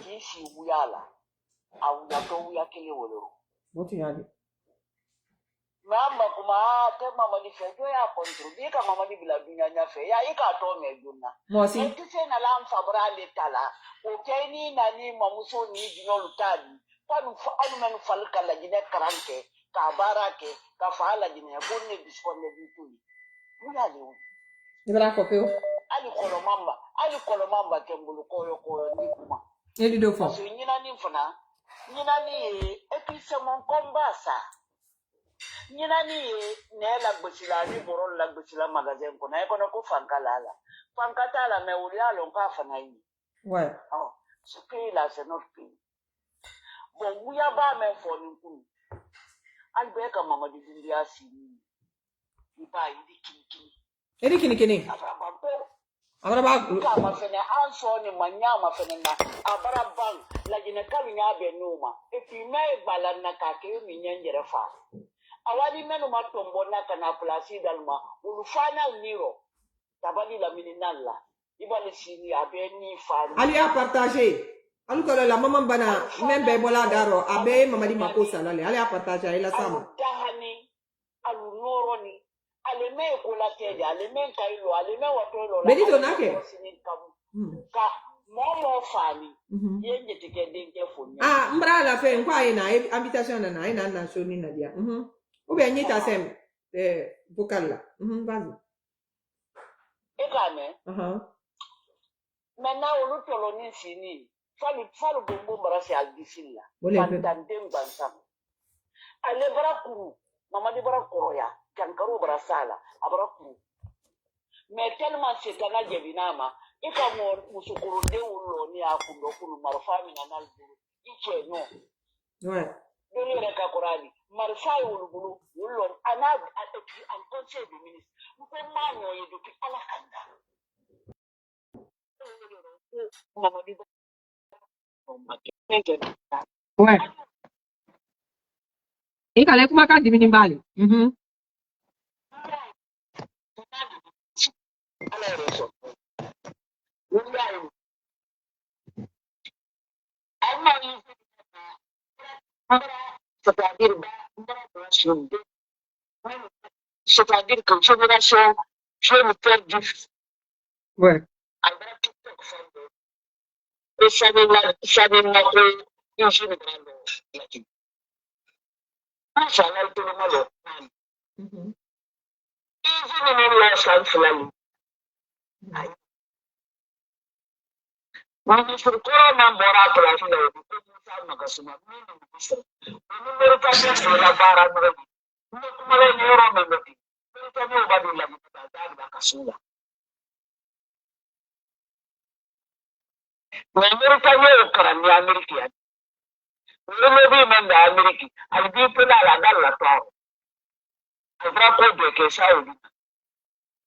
Kisi wuyala. Awuya to wuya kele woloro. Motu yadi. Mama kuma te mama ni fe ya contribute ka mama ni bila dunya nya fe ya ika to me dunna. Moi aussi. Etise na lam fabra le tala. O keni na ni mamuso ni dinyo lutani. Panu anu menu falka la jine karanke, ka barake, ka faala jine bonne diskonne bitu. Muya le. Ibra kopeo. Ali kolomamba kembulu koyo ni kuma. Edi do fo. So nyina ni mfuna. Nyina ni epise mon kombasa. Nyina ni ne la gbesila ni boron la gbesila magazine ko na e kono ko fankalala. Fankatala me uri alo nka fana yi. Ouais. Oh, ce pays là c'est notre pays. Bon, wuya ba me fo ni kunu. Albe ka mama di dindia sini. Iba idi kini. Edi kini. Abraba. Ka ma fene anso ni manyama fene na abara bang la jine kalu nya be numa. E puis me bala na ka ke mi nyenjere fa. Awadi menu matombo na kana place dalma. Ulu final niro. Tabali la mininalla. Iba le sini abe ni fa. Ali a partager. Alu ko la maman bana membe bola daro abe mama di makosa lale. Ali a partager ila sama. Dahani alu noroni. Ale me ko la teja, ale me kailo, ale me wato lo. Benito nake. Ka momo fani. Yenye tike denke fonye. Mbra la fe nkwa ina invitation na ina na show ni na dia. Obi anyita sem vocal la. Vas-y. Ekame. Maintenant on toloni fini. Falu bombo barasi aldisilla. Pantandem bansam. Ale barakuru. Mama di barakoroya. Kankaru barasala. Abarakuru. Mais tellement c'est un adjebinama. Et comme musukuru de ulo ni akundo kulu marfami na nalburu. Iche no. Ouais. Doni reka korani. Marfai ulubulu ulo anab ateki en conseil des ministres. Nous pouvons manyo yeduki ala kanda. Mama di ouais. Et quand les comment quand divini bali. C'est-à-dire que génération, je me perds du. Ouais. Et ça n'est pas une génération. Ça n'a pas été mal.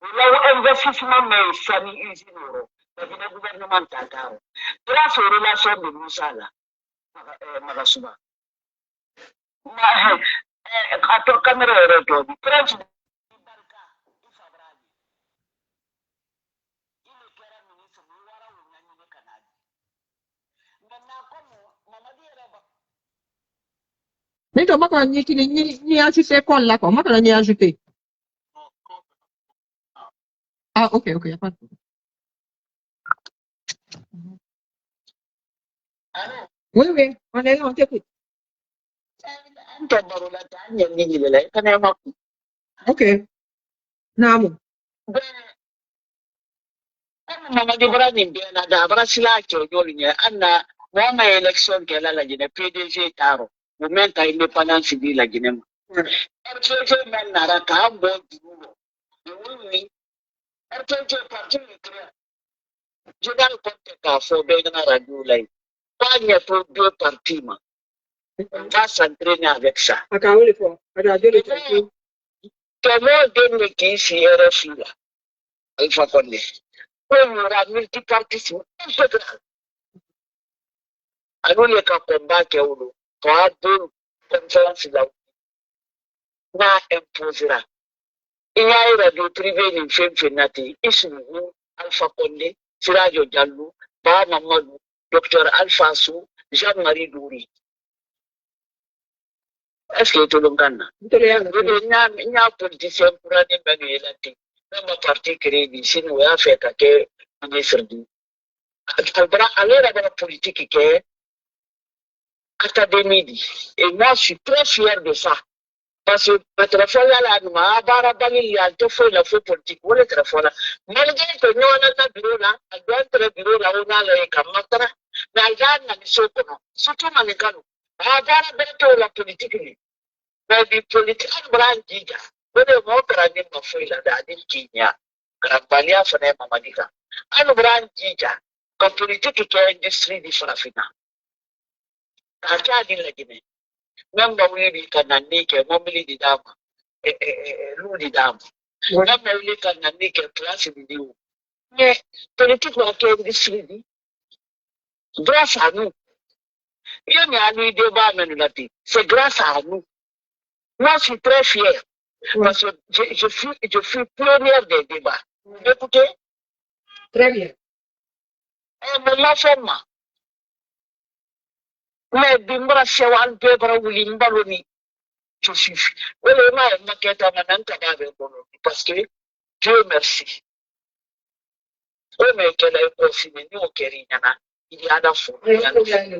L'investissement mais famille usine euro. Le gouvernement Tagaro. Grâce aux relations de Moussa là, Magasuma. À ton caméra réglée, Prince Barca, il fabrani. Il est clair ministre, nous voilà où nous sommes Canada. Maintenant comme Mamadi Reba. Mais toi, moi, quand ni ajouté quoi là, quoi, moi, quand ni ajouté. Ah, ok, y a pas de problème. Allô? Oui, on est là, on t'écoute. Ok. Namu. Mamadi Brani bien da Brasila ke nyolinya anna wama election ke la jine PDG taro momenta independence di la jine RTJ men nara ka bo duro oui RTJ parti créé je dans compte ka fo be na radio lai pas n'y a pour deux partis ma on va s'entraîner avec ça Akaouli fo radio le parti comment donner qui si RFI là il faut connaître il y aura multipartisme intégral. Alors, il y a qu'un combat qui est où nous, pour deux conférences là, on imposera. Il y a eu radio privée, une femme fénati, ici, Alpha Condé, Sirajo Diallo, Ba Mamadou, Dr Alpha Sou, Jean-Marie Douri. Est-ce que tout le monde a? Il y a un politicien pour aller mener la tête. Même un parti créé, si nous avons fait quelqu'un, ministre du. Alors, la politique qui est académie. Et moi, je suis très fier de ça. Parce que notre fois là, nous avons barabali à deux fois la fois politique. Vous l'êtes fois là. Malgré que nous avons un bureau là, à d'autres bureaux là, on a le camarade. Mais il y a un soutien. Surtout dans les canaux. À barabali la politique. Mais la politique, on va en dire. Vous le montrez à nous, ma fille là, dans les Kenya. Grabalia, Fane Mamadika. On va en dire. La politique qui est industrie du Farafina. Kaka di la Guinée. Même dans le Cananique, Mobili di Dama, Lou di Dama. Même dans le Cananique, place de Dieu. Mais, politique ou industrie, grâce à nous. Il y a un débat, c'est grâce à nous. Moi, je suis très fier. Parce que je suis pionnière des débats. Vous écoutez? Très bien. Et mon femme, mais Bimbra Sewan Pebra Wilimbaloni, je suis. Parce que Dieu merci. me kela ko fini ni o keri nyana ili ada fu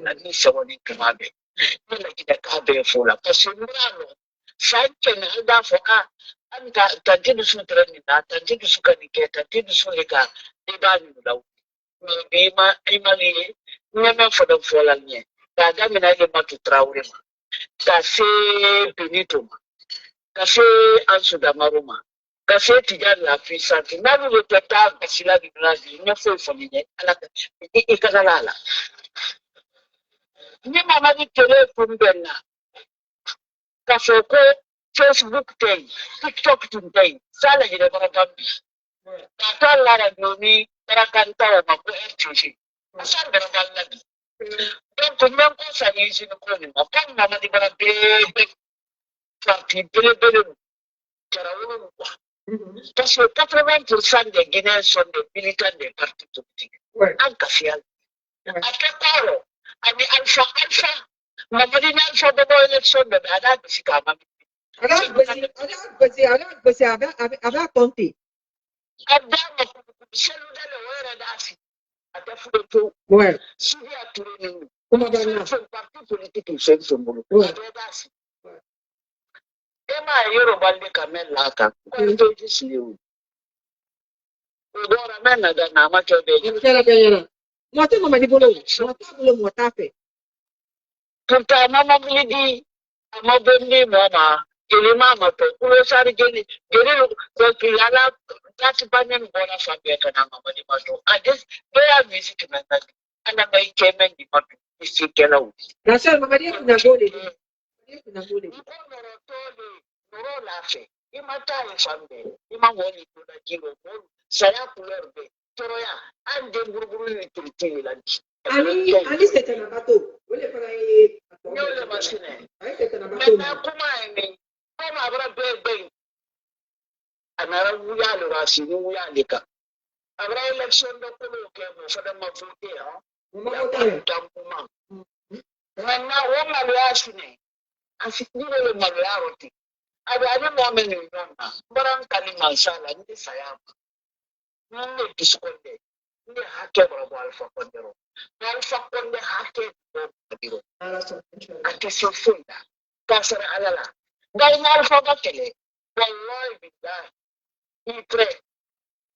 na ni sewo ni kamabe ni gida ka be fu la parce que murano sanke na ada fu anta tantidu su treni na tantidu su kanike tantidu su leka ni ba ni law ni ma imali ni me fo do fola nye ka da mi na ile matu traure ma ka se benito ma ka se ansu da maruma ka se tijan la puissance na ni le tata basila di brazi ni fo fo ni ala ikazalala ni mama ni telefone benna ka so ko Facebook day, TikTok day, sala jire barakambi. Kata lara nomi barakanta wa mako FTC. Asal barakambi. Donc même quand ça y est, je ne connais pas. Quand maman dit bara bébé, parti bébé, karawo quoi. Parce que 80% des Guinéens sont des militants des partis politiques. En Kafial. Après Paro, ani Alpha, maman dit Alpha de nos élections de Bada, c'est quand même. Alors, vous avez compté. Ouais. Comment parti politique il fait son boulot. Emma Yorubalde Kamel Laka. Quand tu dis you. Odora mena da na ma kebe. Moi tu m'as dit bolo. Moi t'as fait. Kanta mama blidi. Ama bendi mama. Ele mama to kulo sari geni ko kilala tati banyan bona fambe kana mama ni mato ades bea music na ndani ana mai kemen ni mato isikela u na sasa mama dia kuna gole noro lafe imata fambe imangoni kuna jiro mo saya kulerde toroya ande buruburu ni tulitili lanchi ali c'était na bateau wole para yole machine ai c'était na bateau na kuma ni kama abra bebe anara wuya le rasini wuya le ka abra election do ko ke mo fada ma vote ha mama tampuma na wo ma ya shine asikini le ma ya roti abani mo me ni nona baran kali masala ndi sayama nne diskonde ndi hake bro alfa kondero alfa konde hake bro ati sofunda kasara alala dai na alfa bakele wallahi billahi ipre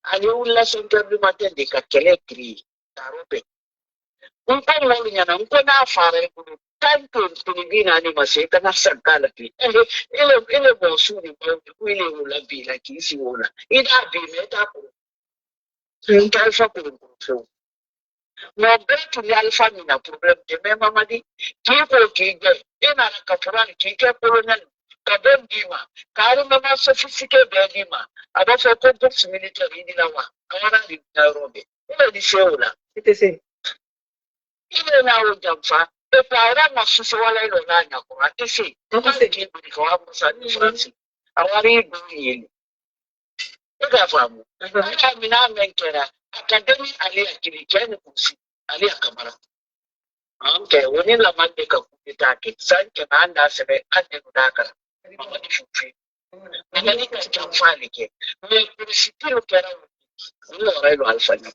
ani ulla sonto bi matende ka kele kri tarope un pa mo nyana un na fare kudu tanto tunibina ni maseka na sakala ki ele bo su ni bo ile ulla bi la ki si ulla ida bi meta ko un alfa ko no betu ni alfa ni na problem de mema madi ki ko ki ge ina na kapurani ki ke colonel kabem dima kari mama sophisticated bedima abafa complex military ni lawa awara ni Nairobi ile ni sheula c'était ile na ujamfa e para na sisi wala ile na nyako atisi c'est ki ni kwa musa ni France awari dunie ega famu ana mina menkera academy ali akilichani kusi ali akamara anke woni la mande ka kutaki sanke na anda sebe ande kudaka mama ni shufi nani ka chamfani ke ni kushikiro kera ni ora alfanya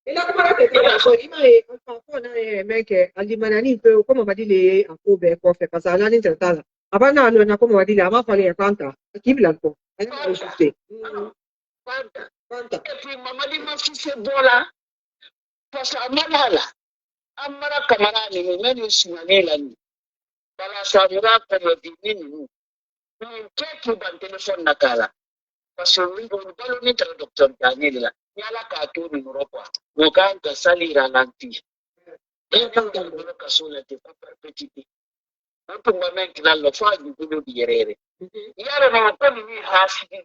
ila kama rate kwa so imae kwa na meke alimanani pe kama badile akobe kwa fe kasa nani tratala abana alo na kama badile ama fale kanta kibla ko ana ushite kanta epi mama di mafise bola pasa malala amara kamarani mimi sinanela ni bala samura kwa dinini ni keki ban telefon nakala parce que balo ni tra docteur Daniel la yala ka to ni Europa mo kan ka sali ralanti e kan ka lo ka sola te ko perpetiti on peut même que la fa du boulot di yerere yara no ko ni hasidi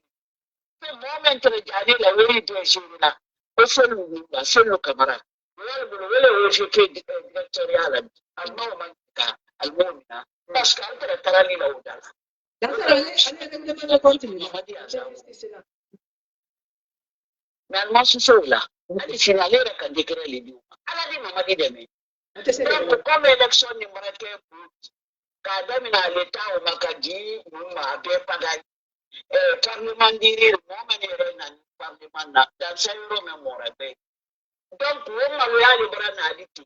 pe moment re Daniel la weli to shirina ko selu ni ba selu kamara wala bolo wala o je ke docteur yala amma man ka almona parce que altra tarani la udala Nalmosu sola, ali finalera kan dikira lidu. Ala di mama di deme. Donc comme élection ni marake kadami na leta o makaji muma be pagai. parlement dirir momen rena parlement na dan sayro me morabe donc wo malu ya libra na diti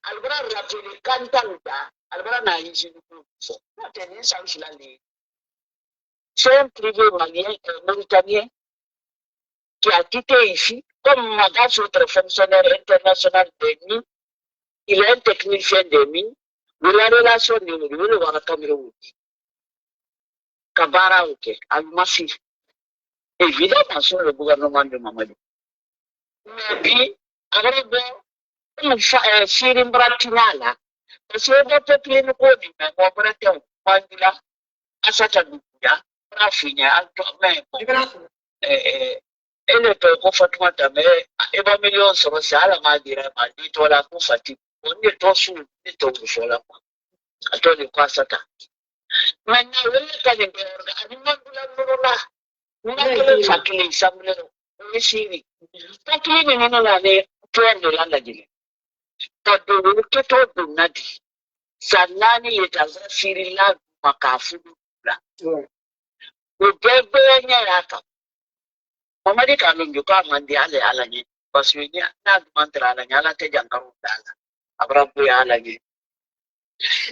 albra rappeler kantaluda albra na yinjinu ko tenen sansulale c'est un privé malien mauritanien qui a quitté ici comme Magas, autre fonctionnaire international des mines. Il est un technicien des mines. De la relation de le Cameroun. Kabara, ok, massif. Évidemment, sur le gouvernement de Mamadou. Mais puis, avec Sirim Bratinala, parce que le peuple ne connaît pas, on va dire, Mandula, Asatanuya, Rafinia, ele to ko fatuma tame e ba million so sala ma dira ma di to la ko fati onye to su ni to so la ma ato ni kwa sata mana wele ka ni be orga ani ma bula bula na ko fakile samle ni siri to kile ni no la ne to ndo la la jile to do to to do nadi sanani yetaza siri la makafu la ubebe nyaka Mamadi kalung juga mandi ale alanya paswini na mantra alanya ala te jangkaru dala abrabu ya alanya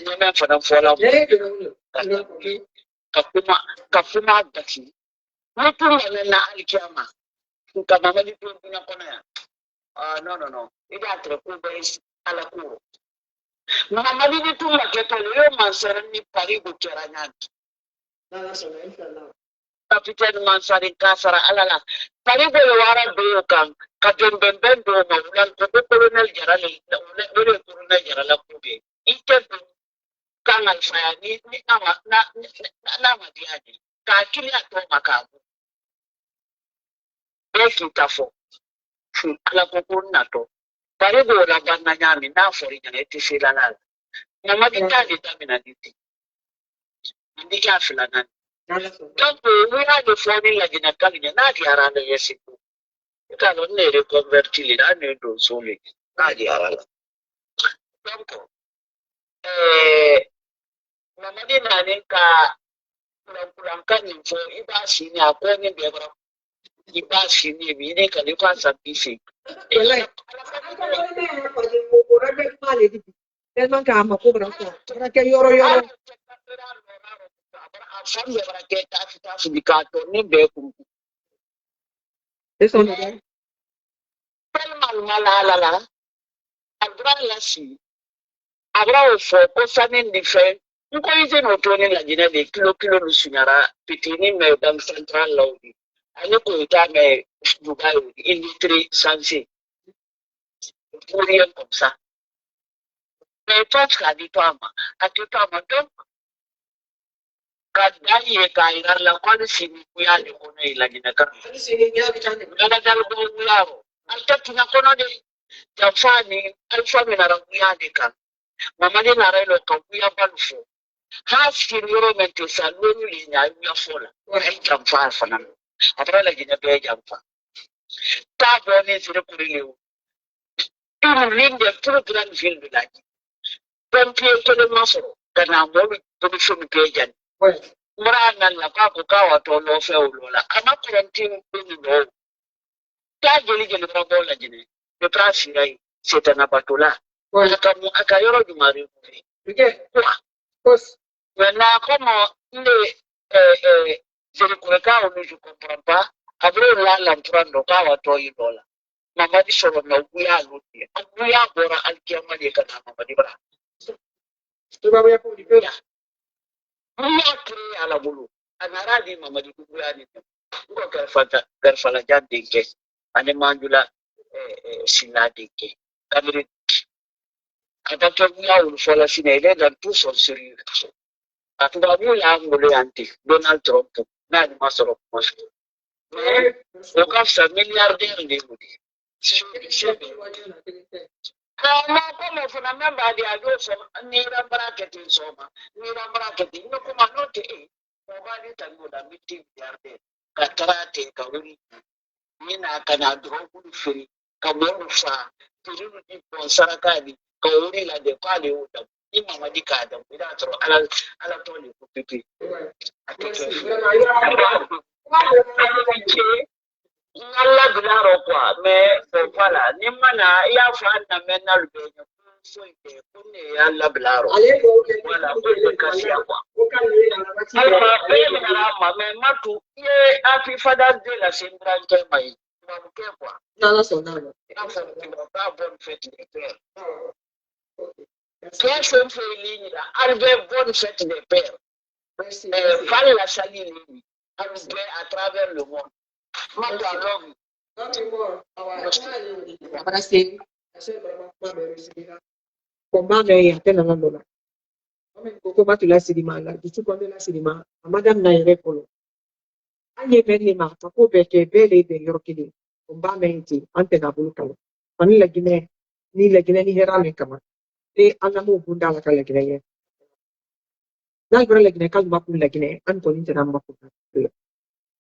nyame fana fola kafuma daki mutu na alikiyama ka mamadi tu punya kona ya no ida atre ku bes ala kuro mamadi tu maketo yo mansara ni pari bukeranya na sana inshallah Kapiten Mansari Kasara Alala. Paribo Wara Dokan, Kajon Bembendo, Maulan, Colonel General, Colonel General Kube. Inter Kangal Fayani, Namadiani, Kakila Tomakabu. Beki Tafo, Alapokunato. Paribo Labanayami, now for it, Silana. Namadita determinati. Indika Filanan. Donc, we had the forming like in a Kalian, Nadiara, yes, it can only reconvert it. I need to solely Nadiara. Donc, Mamadina Ninka Pulankan for Ibasi, a pony beaver, Ibasi, meaning Kalipas and PC. Family bracket tafi bikato ni beku eso no mal malala abra lasi abra fo ko sanin dife nko yize no toni la jina de kilo no sunyara pitini me dam central lobby ani ko ita me Dubai industrie sanse pour rien comme ça mais toi tu as dit toi donc kadai kairar la kwani sini kuya de kono ila gina kan sini ya bitane kada dalbo kuya alta tuna kono de jafani alfa mina ranguya de kan mama de na relo kan kuya balfo ha skin yoro mente salonu li nya ya fola ai jamfa fana abra la gina be jamfa ta boni sire kurilew turu linde turu grand ville de la pompier to de masoro kana mo to shumi pejan Murana la kawa to lo fe ulola ama kurantin bin lo ta jeli rabola jine de prasirai setana batula akamu akayoro jumari ike kos na como le jeli kureka onu ju comprendre abro la entrando kawa to idola mama di solo na uya luti uya bora alkiama de kana mama di bra to ba ya ko di bra Mula kiri ala bulu. Anaradi mama di kubuani. Uko garfala jandike. Ane manjula sinadike. Kamiri. Atatu mula ulfola sinele dan tu son siri. Atuba mula mulu anti. Donald Trump. Nani masoro mosu. Ukafsa miliarder ndi mudi. Kama kama funa memba di adoso ni rambracket insoma ni rambracket no kuma note mobali tango da miti yarde katarate kawuri mina kana drogu free kamoru fa turu di sarakadi kawuri la de pale uta ni mama di kada ida tro ala to le ko pipi ngalla bilaro kwa me fala ni mana ya fa na menal be ne so ite kunne ya la bilaro wala ko kasi kwa ala be na ma me matu ye afi fada de la sindran ke mai ma ke kwa nala so nala ya fa ba bon fete de père que son feligne là albe bonne fête de père fallait la salir à travers le monde matu along Combane ya tena na dola. Koko batu la sidima la, du tout la sidima, madame na ire polo. Anye meni ma, tako beke bele de yorokili. Combane inti, ante na bulukalo. Pani la Guinée, ni herame kama. Te anamu bunda la kala Guinée. Dal bra la Guinée, kal mapu la Guinée, anto intena mapu.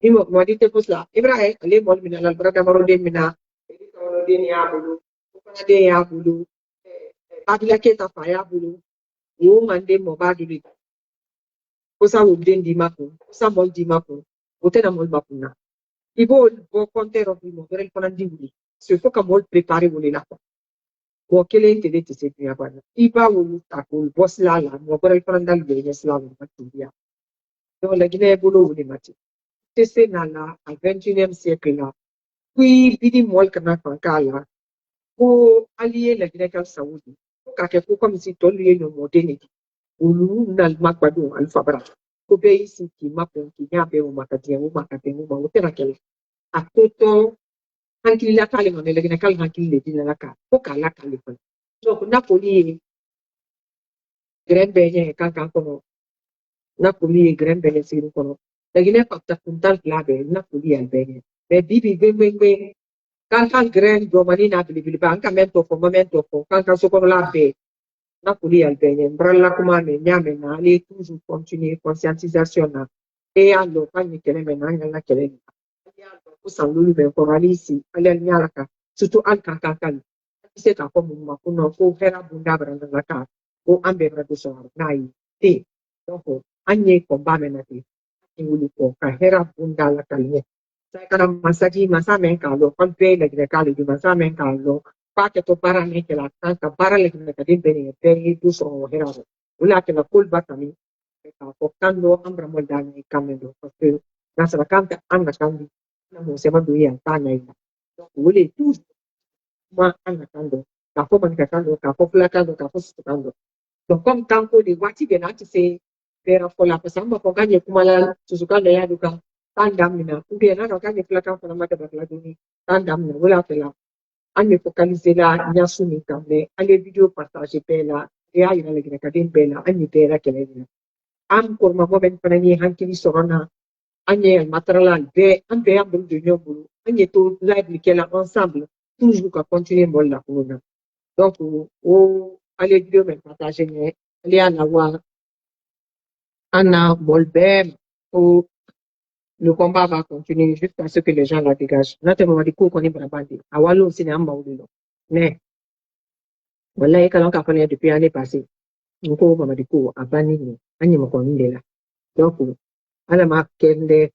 Imo mwadite pusla, Ibrahim, ale mol mina la brada marode mina, edika marode ni abulu, ukana de ya abulu, abila keta fa ya abulu, wo mande mo baduli. Kosa wo den di mapu, kosa mol di mapu, utena mol mapu na. Ibo bo konte robi mo, verel ponandi wuli. Se foka mol prepare wuli la kwa. Wo kele intele te se duya bana. Iba wulu takul, bos lala, mo verel ponandal benes la wuli mati biya. Donc la Guinée bolo wuli mati. C'est dans le 21e siècle là. Puis, bidi mol kana fankala. Pour allier la Guinée Saoudi. Pour quelque comme si tout lié le modèle. Ulu nal makwado alfabra. Ko be isi ki mapon ki nyabe o makatia o makatengu ma utena kele. A toto hankili la kale ngone la Guinée hankili le dina la ka. Ko kala kale ko. Donc Napoli grembe kankan kono. Napoli grembe siru kono. La Guinée fakta kuntal klabe Napoli albene. Mais bibi beng kan grand domani na bili ba kan mento fo kan so kono la be Napoli albene bralla kuma me nyame na ali toujours continuer conscientisation na e allo kan ni kele me na na kele ko sanlulu be ko alisi ali nyala ka surtout al kan se ka ko mu ko no ko hera bunda branda la ka ko ambe brado so na yi te donc anye ko ba me na te wuli ko ka hera bunda la kalye sai kana masaki masame kalo kolpe le de kalo di masame kalo pa ke to para ne ke la tanka para le de kadin bene pe du so hera wala ke la kul batami ka ko kando ambra moldani kamendo parce na sa kanta anna kandi na mo se madu ya tanya ina donc wuli tu ma anna kando ka ko man ka kando ka ko fla kando ka ko su kando donc comme tanko di wati be na ti se pero con la pasamba con calle kumala susukanda ya duka tandamina ubia na kanye plaka kwa mata bakla duni tandamina wala tela ane focaliser la nyasuni kambe ane video partager pela ya ina le gina kadin pela ane pera kelena am ko ma moment panani hankini sorona ane matériel be ambe ambul de nyobulu ane to live likela ensemble toujours ka continuer mol la kuna donc o ale video men partager ne ali ana wa Anna Bolbert, où le combat va continuer jusqu'à ce que les gens la dégagent. Notamment, du coup, qu'on est brabandi. À Wallon, c'est un baoulou. Mais, voilà, et quand on a parlé depuis l'année passée, nous avons dit que, à Banini, on y a là. Donc, à la marque, Kende,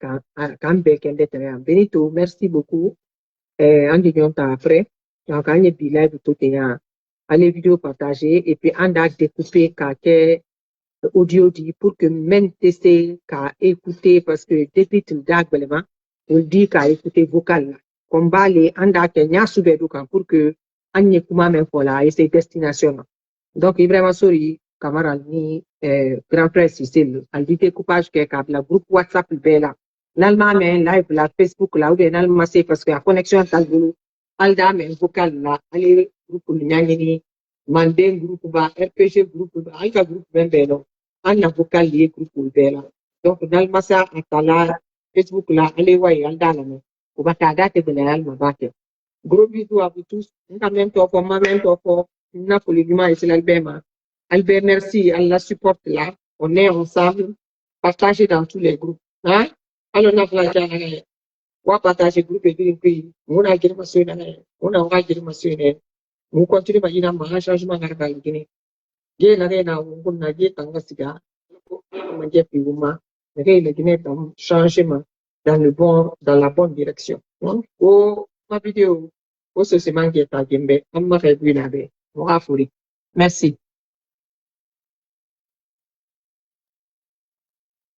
Kambe, Kende, Benito, merci beaucoup. On dit après. Donc, on y a des lives tout et les vidéos partagées, et puis, on a découpé, audio dit pour que même tester qu'à écouter parce que depuis tout d'abord on dit qu'à écouter vocal comme les anda Kenya subeduka pour que anye kuma men fola et ses destinations donc vraiment sorry camarade ni grand frère Cécile al dit découpage que la groupe WhatsApp bela nalma men live la Facebook là ou bien nalma c'est parce que la connexion tal bulu alda men vocal là aller groupe nyangini mande groupe ba RPG groupe ba alka groupe ben belo Anna vocal lié groupe bela donc dans le massa akala Facebook là allez ouais alda là mais ou bata date de la alma bate gros bisous à vous tous on même toi pour moi même toi pour Napoli du et c'est l'Albema Albert merci Allah supporte là on est ensemble partagez dans tous les groupes hein alors on a plaqué on partager groupe et puis on a géré on a géré on continue à dire un changement dans le Guinée Gé la reine on na gé tanga siga. On gé piuma. La reine la Guinée tam changement dans la bonne direction. Donc, ma vidéo, au ce c'est manqué ta gembe, on m'a réduit la baie. Merci.